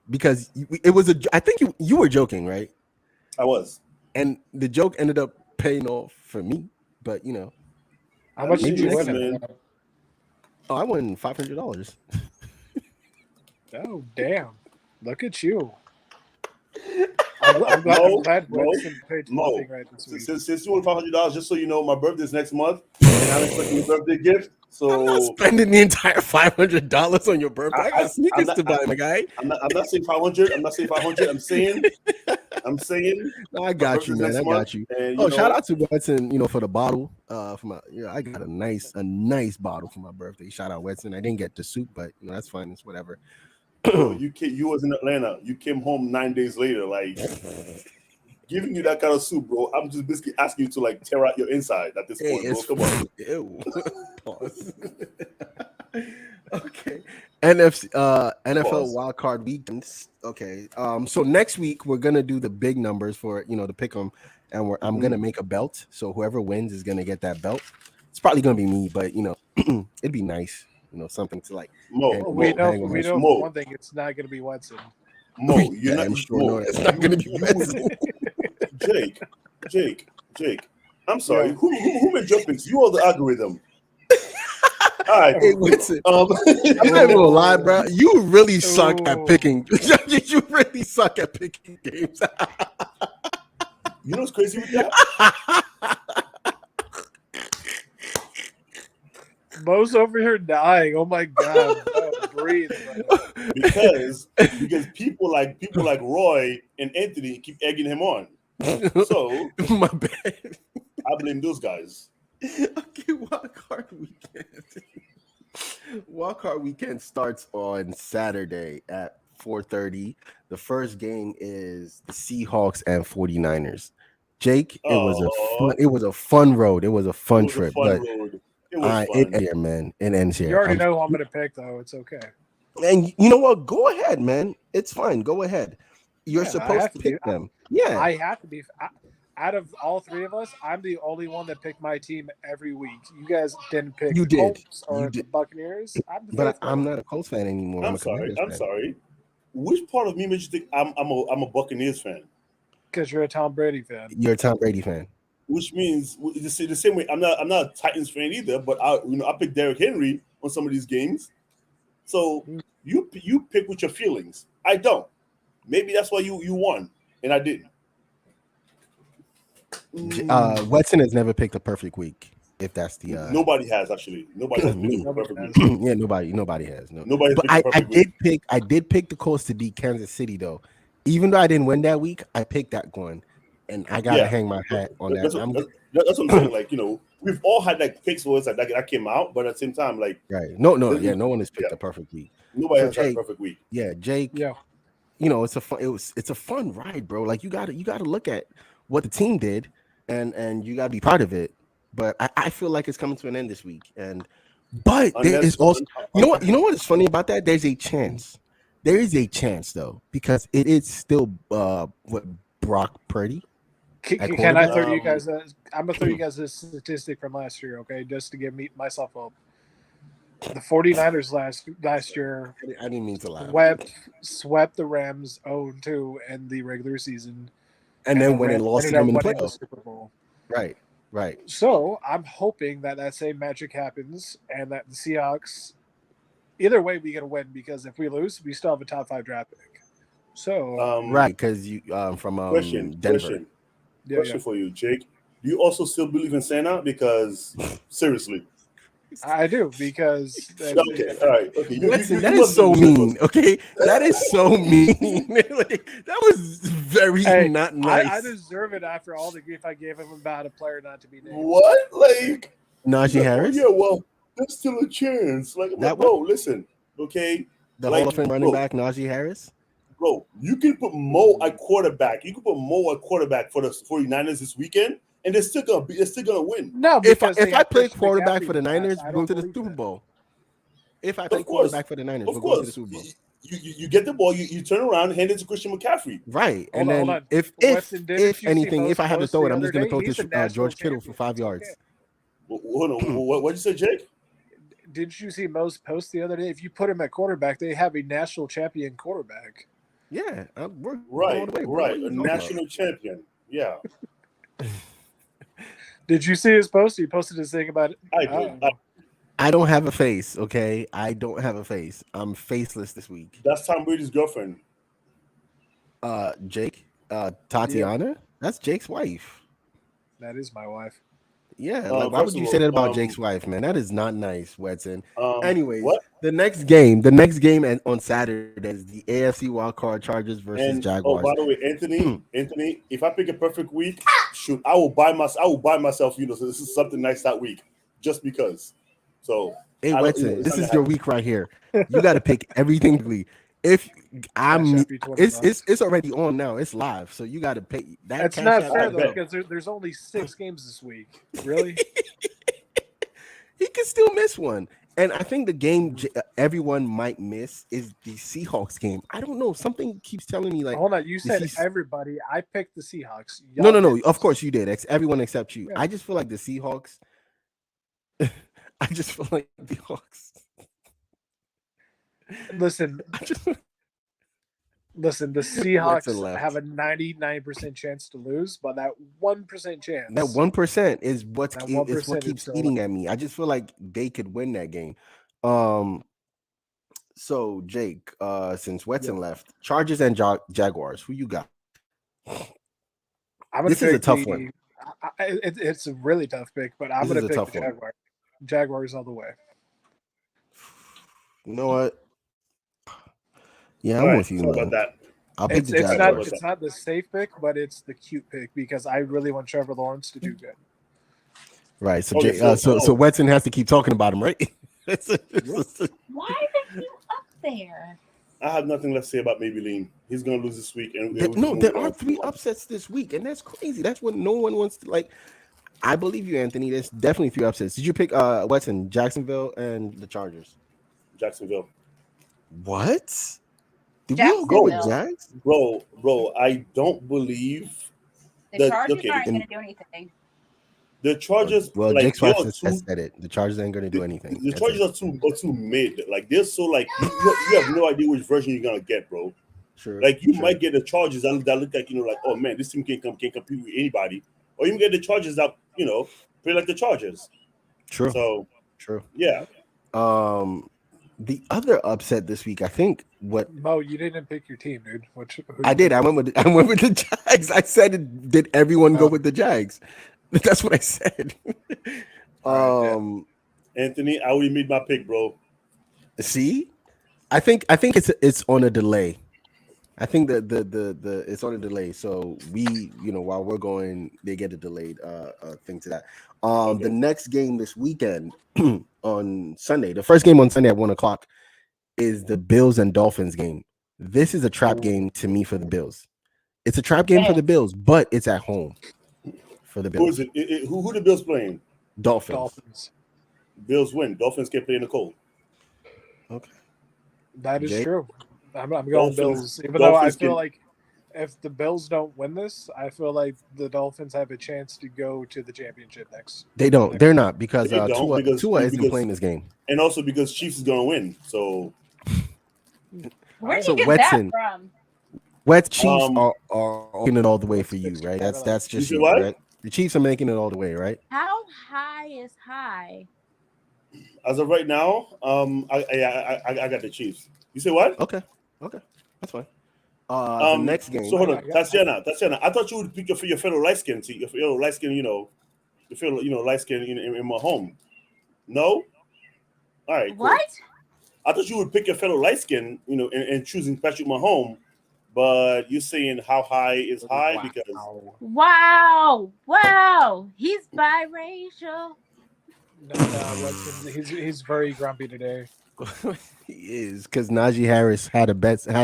because it was I think you were joking, right? I was, and the joke ended up paying off for me. But how much did you win? Oh, I won $500. Oh, damn! Look at you. I'm glad Weston paid something right this week. Since you won $500, just so you know, my birthday's next month, and I'm expecting a birthday gift. So I'm not spending the entire $500 on your birthday. I got sneakers to buy, my guy. I'm not saying 500. I'm not saying 500. I'm saying. I got you, man. I got you. And, shout out to Weston, for the bottle. For my, I got a nice bottle for my birthday. Shout out Weston. I didn't get the soup, but that's fine. It's whatever. You was in Atlanta. You came home 9 days later, like giving you that kind of soup, bro. I'm just basically asking you to like tear out your inside at this point, bro. Come on. Ew. Pause. Okay. NFL wild card weekends. Okay. So next week we're gonna do the big numbers for the pick 'em, and I'm gonna make a belt. So whoever wins is gonna get that belt. It's probably gonna be me, but it'd be nice. Something to like. We know one thing. It's not going to be Wetson. I'm sure it's not going to be Wetson. Jake. I'm sorry. Yeah. Who made your picks? You or the algorithm? All right. Hey, Wetson. I'm not even gonna lie, bro. You really suck at picking. You really suck at picking games. You know what's crazy with that? Mo's over here dying. Oh my god! Breathe. Because people like Roy and Anthony keep egging him on. So my bad. I blame those guys. Okay, wildcard weekend. Wildcard weekend starts on Saturday at 4:30. The first game is the Seahawks and 49ers. Jake, it was a fun road. It was a fun trip, but. It ends here, man. It ends here. You already know who I'm going to pick, though. It's okay. And you know what? Go ahead, man. It's fine. Go ahead. You're supposed to pick them. Yeah. I have to be. Out of all three of us, I'm the only one that picked my team every week. You guys didn't pick the Colts or the Buccaneers. I'm not a Colts fan anymore. I'm sorry. Which part of me makes you think I'm a Buccaneers fan? Because you're a Tom Brady fan. You're a Tom Brady fan. Which means the same way I'm not a Titans fan either, but I picked Derrick Henry on some of these games. So you pick with your feelings. I don't. Maybe that's why you won and I didn't. Wetson has never picked a perfect week. If that's the nobody has actually. Nobody has picked a perfect week. Yeah, nobody has. No. Nobody. But I did pick the Colts to beat Kansas City though. Even though I didn't win that week, I picked that one. And I gotta hang my hat on that. That's what I'm saying. Like, we've all had like picks for us that came out, but at the same time, like, right? No one has picked a perfect week. Nobody has had a perfect week. Yeah, Jake. Yeah, it's a fun ride, bro. Like you gotta look at what the team did, and you gotta be proud of it. But I feel like it's coming to an end this week, but there is also you know what is funny about that? There's a chance. There is a chance though, because it is still Brock Purdy. Can I throw you guys? I'm gonna throw you guys a statistic from last year, okay? Just to give myself up. The 49ers last year. I didn't mean to laugh. Swept the Rams 0-2 in the regular season, and then when it lost them in the playoffs. Super Bowl. Right. So I'm hoping that same magic happens, and that the Seahawks. Either way, we gonna win because if we lose, we still have a top 5 draft pick. So right, because you from Denver. Question for you, Jake. Do you also still believe in Santa? Because seriously, I do. Because okay, all right, okay. That is so mean. Okay, that is so mean. That was very not nice. I deserve it after all the grief I gave him about a player not to be named. What, like Najee Harris? Yeah, well, there's still a chance. Like, bro, listen, okay. The Hall of Fame running back Najee Harris. Bro, you can put Mo at quarterback. You can put Mo at quarterback for the 49ers this weekend, and they're still gonna win. No, If because I play Christian quarterback McCaffrey for the was Niners, I we're don't going to the believe Super that. Bowl. If I play Of course. quarterback for the Niners, Of we're going to the course, Super Bowl. you get the ball, you turn around, hand it to Christian McCaffrey. Right. Hold And on, then hold on. if Weston, didn't you see anything, Mo's if I had to post throw it, the I'm just other going to throw day? it He's a to national George Kittle for champion. 5 It's yards. okay. Hold on, what did you say, Jake? Didn't you see Mo's post the other day? If you put him at quarterback, they have a national champion quarterback. Yeah, we're Right, all the way. right, What are you a talking national champion. Yeah, Did you see his post? He posted his thing about it. I did. I don't have a face, okay? I don't have a face. I'm faceless this week. That's Tom Brady's girlfriend. Jake, Tatiana, that's Jake's wife. That is my wife. Yeah, like why would you say that about Jake's wife, man? That is not nice, Wetson. Anyways, what? the next game on Saturday is the AFC wildcard Chargers versus Jaguars. Oh, by the way, Anthony, if I pick a perfect week, shoot, I will buy myself. So this is something nice that week, just because. So, hey, Wetson, this is your week right here. You got to pick everything. If it's already on now, it's live, so you got to pay. That's not fair though, because there's only 6 games this week. Really? He can still miss one, and I think the game everyone might miss is the Seahawks game. I don't know. Something keeps telling me like. Hold on, you said everybody. I picked the Seahawks. No. Of course you did. Everyone except you. Yeah. I just feel like the Seahawks. I just feel like the Hawks. Listen, the Seahawks have a 99% chance to lose, but that 1% chance. That 1% is what keeps eating at me. I just feel like they could win that game. So Jake, since Wetson left, Chargers and Jaguars, who you got? This is a tough one. It's a really tough pick, but I'm going to pick the Jaguars. Jaguars all the way. You know what? Yeah, I'm with you. About that. I'll pick the Jaguars. It's not the safe pick, but it's the cute pick because I really want Trevor Lawrence to do good. Right. So so Wetson has to keep talking about him, right? Why are you up there? I have nothing left to say about Maybelline. He's going to lose this week. There are 3 upsets this week, and that's crazy. That's what no one wants to like. I believe you, Anthony. There's definitely 3 upsets. Did you pick Wetson, Jacksonville, and the Chargers? Jacksonville. What? Did we all go with Jags? Bro, I don't believe the Chargers aren't going to do anything. The Chargers, well, Jake's wife said it. The Chargers ain't going to do anything. The Chargers are too mid. Like they're so like you have no idea which version you're gonna get, bro. Sure. Like you might get the Chargers that look like like, oh man, this team can't compete with anybody, or you can get the Chargers that play like the Chargers. True. So true. Yeah. The other upset this week, I think. Mo, you didn't pick your team, dude. I did. I went with the Jags. I said, did everyone go with the Jags? That's what I said. Anthony, I already made my pick, bro. See, I think it's on a delay. I think that the it's on a delay. So we, while we're going, they get a delayed thing to that. Okay. The next game this weekend on Sunday, the first game on Sunday at 1:00 is the Bills and Dolphins game. This is a trap game to me for the Bills. It's a trap game for the Bills, but it's at home for the Bills. Who is it? Who the Bills playing? Dolphins. Bills win. Dolphins can play in the cold. Okay. That is true. I'm going Bills, even though I feel like if the Bills don't win this, I feel like the Dolphins have a chance to go to the championship next. They don't. They're not because Tua isn't playing this game, and also because Chiefs is going to win. So where did you get that from? Wets Chiefs are making it all the way for you, right? That's just you, right? The Chiefs are making it all the way, right? How high is high? As of right now, I got the Chiefs. You say what? Okay, that's fine. The next game. So hold on, Tatiana. I thought you would pick your fellow light skin, your fellow light skin. The fellow light skin in my home. No. All right. What? Cool. I thought you would pick your fellow light skin, and choosing Patrick Mahomes, but you're saying how high is high because. Wow! He's biracial. No, he's very grumpy today. He is because Najee Harris had a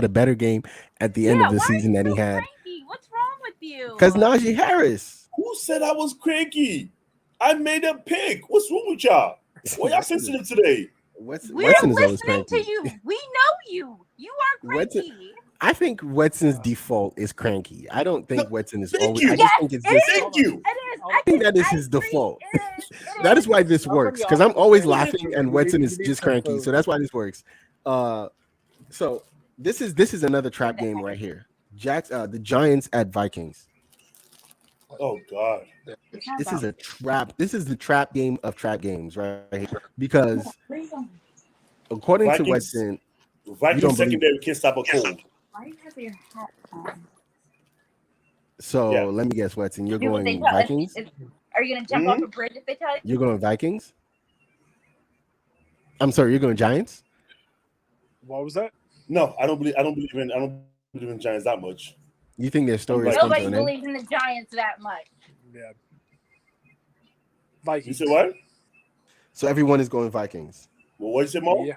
better game at the end of the why season are than you he so had. cranky? What's wrong with you? Because Najee Harris. Who said I was cranky? I made a pick. What's wrong with y'all? Why y'all sensitive today? We're Wetson is always listening cranky. to you. We know you. You are Wetson- cranky. I think Wetson's default is cranky. I don't think Wetson is Thank always. you. I just think it's this. Thank you. It is. I think that is his default. That is why this works because I'm always laughing and Wetson is just cranky. So that's why this works. So this is another trap game right here. The Giants at Vikings. Oh God. This is a trap. This is the trap game of trap games right here because according to Wetson, Vikings secondary can't stop a cold. Why do you have your hat on? So let me guess, Wetson, you're going Vikings? Are you going to jump off a bridge if they tell you? You're going Vikings? I'm sorry, you're going Giants? What was that? No, I don't believe in Giants that much. You think their story is Nobody believes in the Giants that much. Yeah. Vikings. You said what? So everyone is going Vikings. Well, what you say, Mo? Yeah.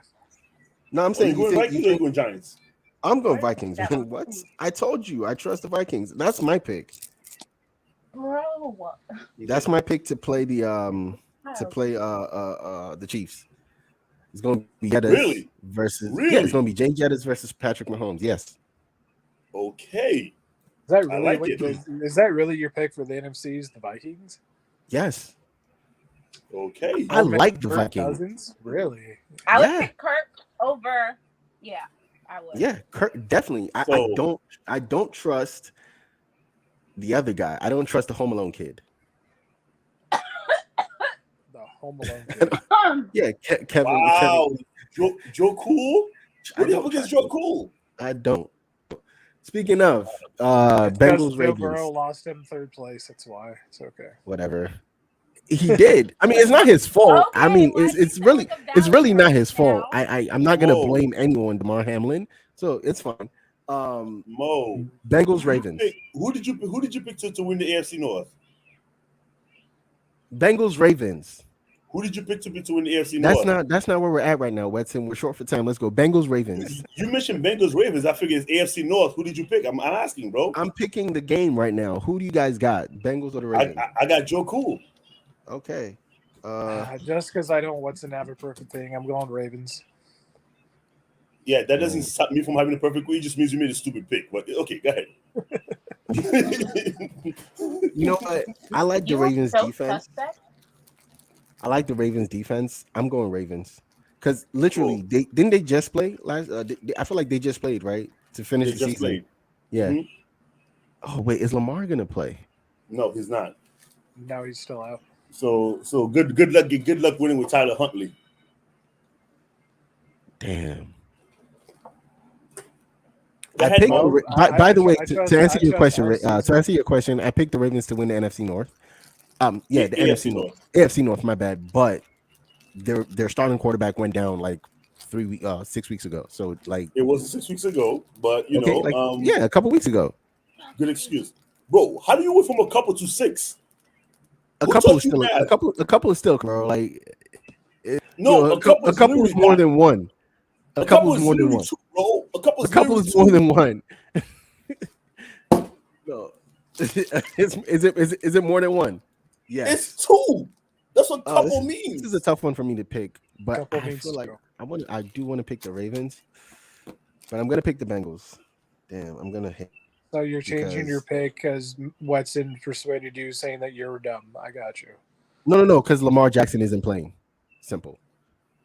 No, I'm saying you going Vikings or you going Giants? I'm going Vikings. What? I told you I trust the Vikings. That's my pick. Bro. That's my pick to play the Chiefs. It's going to be Jettas versus yeah, it's going to be Jay Jettas versus Patrick Mahomes. Yes. Okay. Is that really like it. Is that really your pick for the NFCs, the Vikings? Yes. Okay. I like the Vikings. Cousins? Really? I would pick Kirk over. Yeah, I would. Yeah, Kirk definitely. I don't trust the other guy. I don't trust the Home Alone kid. The Home Alone kid. Yeah, Kevin. Wow. Joe Cool? What do you have against Joe Cool? I don't. Speaking of Bengals Ravens, Burrow lost him third place. That's why it's okay. Whatever. He did. I mean, it's not his fault. Okay, I mean, it's really not his now. fault. I'm not gonna blame anyone, DeMar Hamlin. So it's fine. Mo. Bengals Ravens. Who did you pick to win the AFC North? Bengals Ravens. Who did you pick to win the AFC North? That's not where we're at right now, Wetson. We're short for time. Let's go. Bengals Ravens. You mentioned Bengals Ravens. I figured it's AFC North. Who did you pick? I'm asking, bro. I'm picking the game right now. Who do you guys got? Bengals or the Ravens? I got Joe Cool. Okay. Just because I don't want to have a perfect thing, I'm going Ravens. Yeah, that doesn't stop me from having a perfect week. It just means you made a stupid pick. But okay, go ahead. You know what? I like the Ravens defense. I like the Ravens defense. I'm going Ravens because literally they just play last. I feel like they just played right to finish the season. Played. Yeah. Mm-hmm. Oh wait, is Lamar gonna play? No, he's not. No, he's still out. So good luck winning with Tyler Huntley. Damn. By the way, to answer your question, I picked the Ravens to win the NFC North. The NFC North. AFC North, my bad. But their starting quarterback went down like 6 weeks ago. So like it wasn't 6 weeks ago, but a couple weeks ago. Good excuse, bro. How do you went from a couple to 6? A couple is still, bro. Like a couple is more than one. A couple is more than one. Bro. A couple is more than one. No. Is it more than one? Yes. It's 2. That's what couple means. This is a tough one for me to pick, but couple I feel like I do want to pick the Ravens, but I'm gonna pick the Bengals. Damn, I'm gonna hit. So you're changing your pick because Wetson persuaded you, saying that you're dumb. I got you. No, because Lamar Jackson isn't playing. Simple.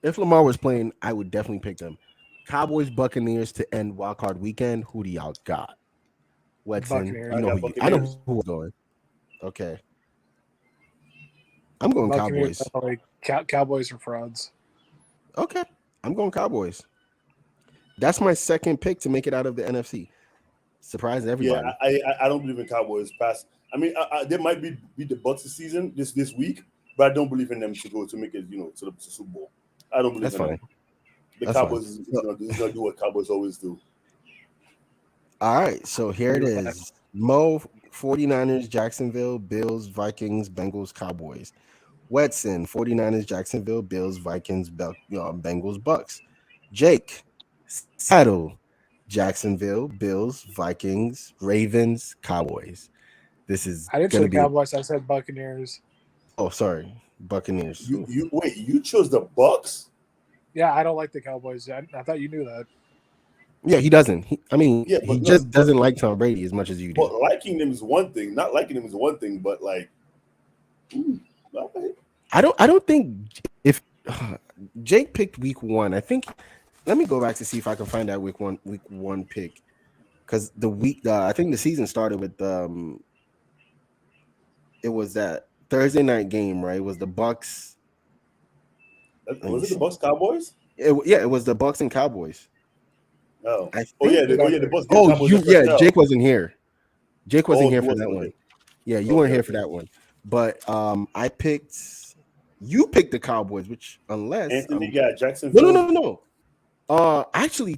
If Lamar was playing, I would definitely pick them. Cowboys, Buccaneers to end wildcard weekend. Who do y'all got? Wetson, I know who we're going. Okay. I'm going Cowboys. Cowboys are frauds. Okay. I'm going Cowboys. That's my second pick to make it out of the NFC. Surprise everybody. Yeah, I don't believe in Cowboys past. I mean, there might be the Bucs this season, this week, but I don't believe in them to make it, to the Super Bowl. I don't believe in them. The Cowboys is going to do what Cowboys always do. All right, so here it is. Mo, 49ers, Jacksonville, Bills, Vikings, Bengals, Cowboys. Wetson, 49ers, Jacksonville, Bills, Vikings, Bengals, Bucks. Jake, Seattle, Jacksonville, Bills, Vikings, Ravens, Cowboys. This is I didn't going say to be. Cowboys. I said Buccaneers. Oh, sorry, Buccaneers. You wait. You chose the Bucks? Yeah, I don't like the Cowboys. I thought you knew that. Yeah, he doesn't. He just doesn't like Tom Brady as much as you do. But liking them is one thing. Not liking them is one thing. But like, okay. I don't think if Jake picked week 1. I think. Let me go back to see if I can find that week one pick, because I think the season started with it was that Thursday night game, right? It was the Bucks. Was it the Bucks Cowboys? It was the Bucks and Cowboys. Oh, the Bucks. Jake wasn't here. Jake wasn't here for that one. Yeah, you weren't here for that one. But you picked the Cowboys, which unless Anthony got Jacksonville. No. Actually,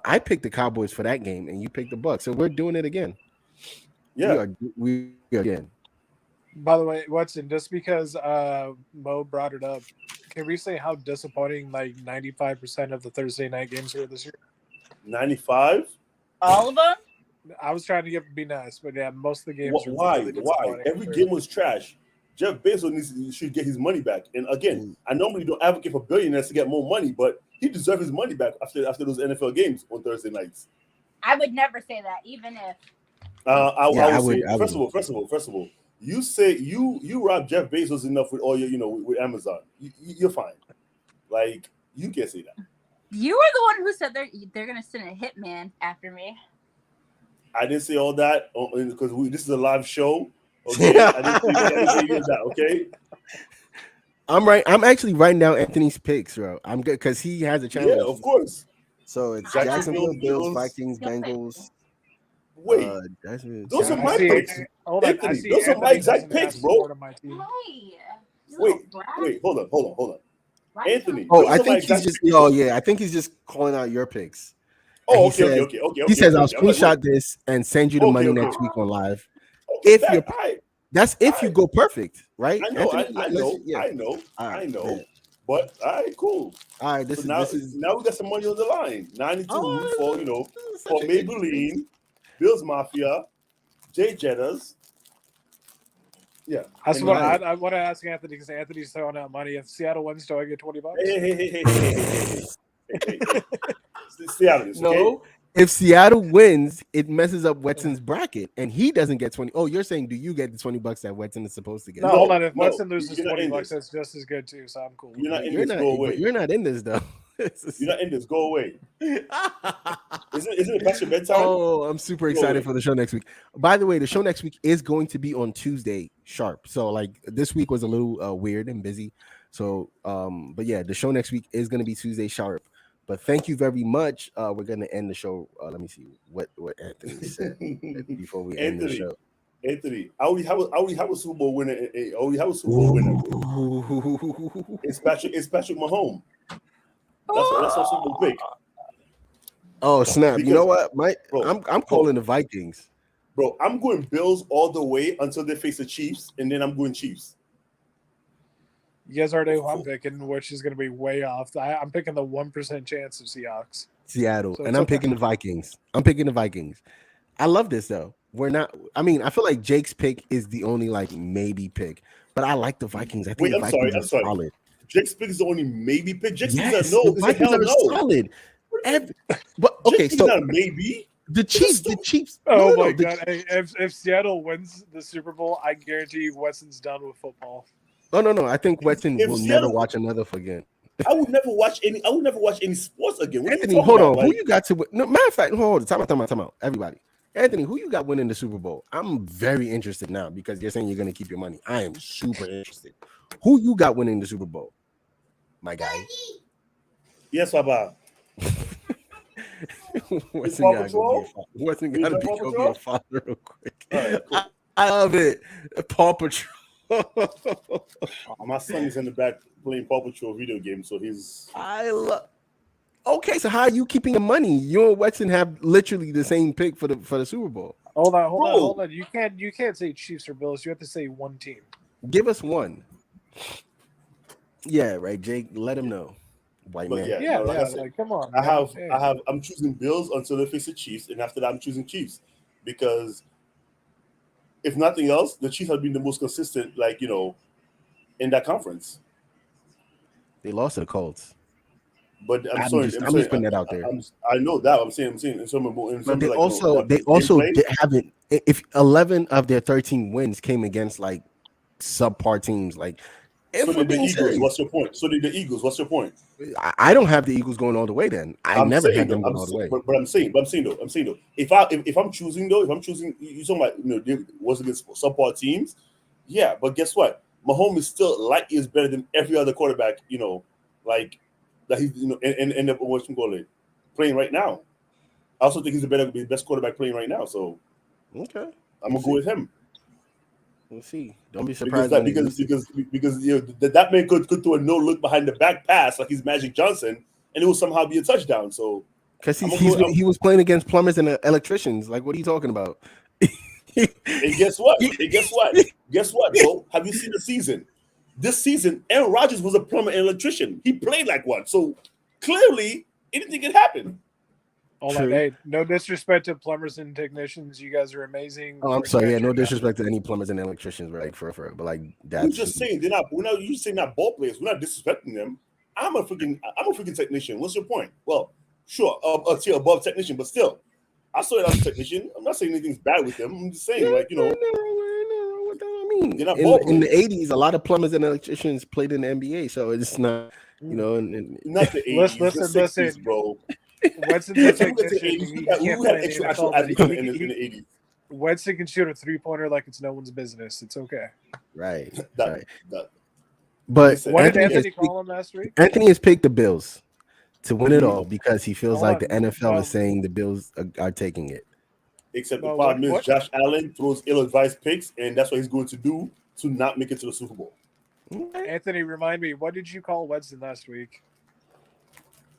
I picked the Cowboys for that game, and you picked the Bucks. So we're doing it again. Yeah, we again. By the way, Watson, just because Mo brought it up, can we say how disappointing like 95% of the Thursday night games were this year? 95? All of them? I was trying to be nice, but yeah, most of the games. Why? Really Why? Every game was trash. Jeff Bezos should get his money back. And again, I normally don't advocate for billionaires to get more money, but he deserves his money back after those NFL games on Thursday nights. I would never say that, even if. I would say, first of all, you say you rob Jeff Bezos enough with all your, with Amazon. You're fine. Like, you can't say that. You were the one who said they're gonna send a hitman after me. I didn't say all that because this is a live show. Okay, I didn't say that. Okay. I'm actually writing down Anthony's picks, bro. I'm good because he has a challenge. Yeah, of course. So it's Jacksonville, Bills, Vikings, Bengals. Wait, those are my picks. Anthony, those are my exact picks, bro. Wait, hold on. Anthony. Oh, I think he's just. Oh yeah, I think he's just calling out your picks. Oh, okay. He says, "I'll screenshot this and send you the money next week on live." If you're, that's if you go perfect, right? I know. Right, but all right, cool. All right, this is now we got some money on the line. 92 for Maybelline, Bills Mafia, Jay Jettas. Yeah, that's what I want to ask Anthony, because Anthony's throwing out money. If Seattle wins, do I get $20? Hey. Seattle, okay? No. If Seattle wins, it messes up Wetson's bracket, and he doesn't get 20. Oh, you're saying, do you get the $20 that Wetson is supposed to get? No, hold on. If Wetson loses $20, that's just as good too. So I'm cool. You're not in this. Go away. You're not in this though. You're not in this. Go away. Isn't it past your bedtime? Oh, I'm super excited for the show next week. By the way, the show next week is going to be on Tuesday sharp. So like this week was a little weird and busy. So but yeah, the show next week is going to be Tuesday sharp. But thank you very much. We're going to end the show. Let me see what Anthony said before we end the show. Anthony, I already have a Super Bowl winner. It's Patrick Mahomes. That's our Super Bowl pick. Oh snap! You know what, Mike? I'm calling the Vikings. Bro, I'm going Bills all the way until they face the Chiefs, and then I'm going Chiefs. You guys already know who I'm picking, which is going to be way off. I'm picking the 1% chance of Seattle, so and I'm picking the Vikings. I love this though. We're not. I mean, I feel like Jake's pick is the only like maybe pick, but I like the Vikings. I think the Vikings are solid. Jake's pick is the only maybe pick. Jake's yes, no, the Vikings are solid. But okay, so not maybe the Chiefs. Oh my god! If Seattle wins the Super Bowl, I guarantee you Wetson's done with football. Oh no! I think Wetson will never watch another again. I would never watch any sports again. What Anthony, hold on. Who you got to? No, matter of fact, hold on. Time out. Everybody, Anthony, who you got winning the Super Bowl? I'm very interested now because you're saying you're going to keep your money. I am super interested. Who you got winning the Super Bowl, my guy? Yes, Papa. Wetson got to be a father real quick. Right, cool. I love it, Paw Patrol. My son is in the back playing Paw Patrol video games, so he's. Okay, so how are you keeping your money? You and Wetson have literally the same pick for the Super Bowl. Hold on. You can't say Chiefs or Bills. You have to say one team. Give us one. Yeah, right, Jake. Let him know. white But man. Yeah, like I said, like come on. I'm choosing Bills until they face the Chiefs, and after that, I'm choosing Chiefs because if nothing else, the Chiefs have been the most consistent, like in that conference. They lost to the Colts. But I'm just putting that out there. I know that. I'm saying in some but they like, also haven't. If 11 of their 13 wins came against like subpar teams, like so did the Eagles. What's your point? So did the Eagles. What's your point? I don't have the Eagles going all the way. Then I'm never had them going all the way. But I'm saying though. If I'm choosing, you talking about they was against subpar teams. Yeah, but guess what? Mahomes is still light years better than every other quarterback. Like. That he's and what's call it playing right now. I also think he's the best quarterback playing right now. So okay, I'm gonna go with him. We'll see. Don't be surprised because that man could do a no look behind the back pass like he's Magic Johnson and it will somehow be a touchdown. So because he was playing against plumbers and electricians. Like what are you talking about? And guess what? Guess what, bro? Have you seen the season? This season, Aaron Rodgers was a plumber and electrician. He played like one. So clearly, anything can happen. Hold on, hey, no disrespect to plumbers and technicians. You guys are amazing. Oh, I'm sorry. Yeah, no disrespect to any plumbers and electricians, right? But like that's we're just saying we're not you saying not ball players. We're not disrespecting them. I'm a freaking technician. What's your point? Well, sure, a tier above technician, but still, I saw it as a technician. I'm not saying anything's bad with them. I'm just saying, in the 80s, a lot of plumbers and electricians played in the NBA, so it's not, not the 80s. Listen, bro. Weston the technician. Who had extra actual athletes in the 80s? Weston can shoot a 3-pointer like it's no one's business. It's okay. Right. But what did Anthony call him last week? Anthony has picked the Bills to win it all because he feels like the NFL is saying the Bills are taking it. Except the problem is Josh Allen throws ill-advised picks, and that's what he's going to do to not make it to the Super Bowl. Anthony, remind me, what did you call Wedston last week?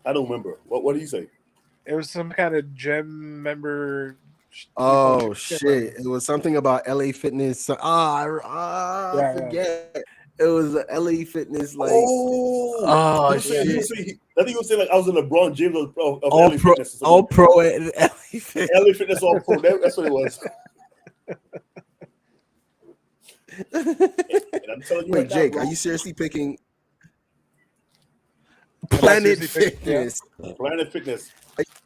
I don't remember. What did he say? It was some kind of gym member. Oh, shit. It was something about LA Fitness. I forget. It was a LA Fitness, like. Shit. I think he was saying like I was in LeBron James of LA Fitness. All pro at LA Fitness. LA Fitness all pro. That's what it was. And I'm telling you. Wait, Jake, are you seriously picking Planet Fitness? Yeah. Planet Fitness.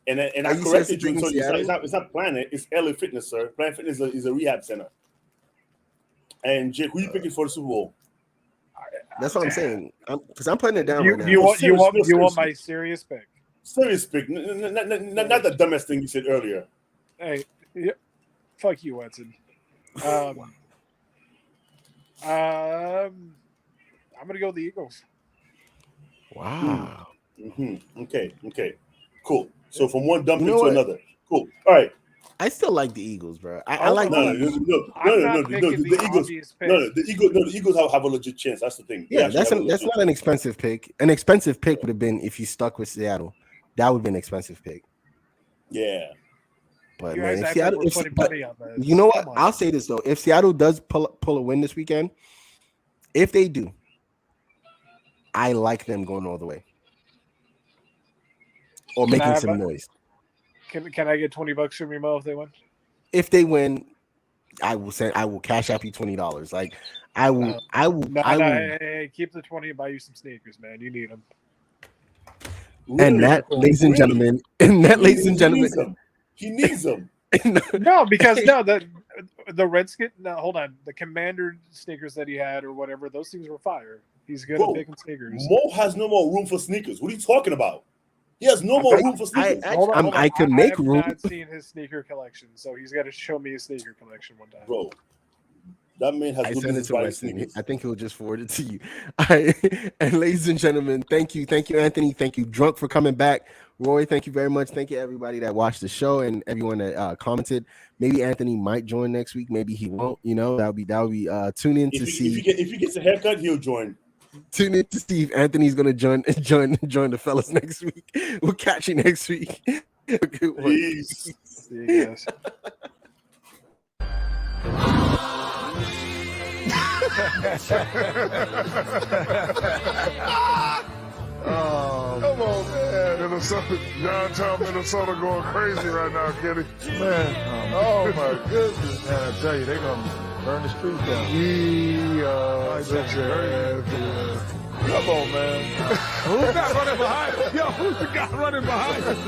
And I corrected you. So it's not Planet. It's LA Fitness, sir. Planet Fitness is a rehab center. And Jake, who are you picking for the Super Bowl? That's what I'm saying. Because I'm putting it down right now. You want my serious pick? Serious pick. Not the dumbest thing you said earlier. Hey, fuck you, Watson. I'm gonna go with the Eagles. Wow. Mm-hmm. Okay. Cool. So from one dumb pick to another. Cool. All right. I still like the Eagles, bro. I like the Eagles. The Eagles have a legit chance. That's the thing. Yeah, that's not an expensive pick. An expensive pick would have been if you stuck with Seattle. That would have been an expensive pick. Yeah. But man, if Seattle, you know what? I'll say this though: if Seattle does pull a win this weekend, if they do, I like them going all the way or making some noise. Can I get $20 from your Mo if they win? If they win, I will cash out you $20. Like I will. Hey, keep the 20 and buy you some sneakers, man. You need them. And that, ladies and gentlemen, he needs them. No, because the Redskin. No, hold on. The Commander sneakers that he had or whatever, those things were fire. He's good at picking sneakers. Mo has no more room for sneakers. What are you talking about? He has no more room for sneakers. I can make room. I have not seen his sneaker collection, so he's got to show me his sneaker collection one time. Bro, that man has. I sent it to Weston. I think he'll just forward it to you. And ladies and gentlemen, thank you, Anthony, thank you, Drunk, for coming back. Roy, thank you very much. Thank you everybody that watched the show and everyone that commented. Maybe Anthony might join next week. Maybe he won't. You know, that'll be tune in to see if he gets a haircut, he'll join. Tune in to see if Anthony's gonna join the fellas next week. We'll catch you next week. Peace. See you guys. Oh downtown Minnesota going crazy right now, Kenny. Man, oh my goodness. Man, I tell you, they're going to burn the streets down. Come on, man. Who's that running behind us? Yo, who's the guy running behind us?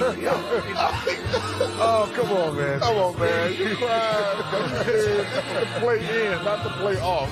Oh, come on, man. Come on, man. You tried to play in, not to play off.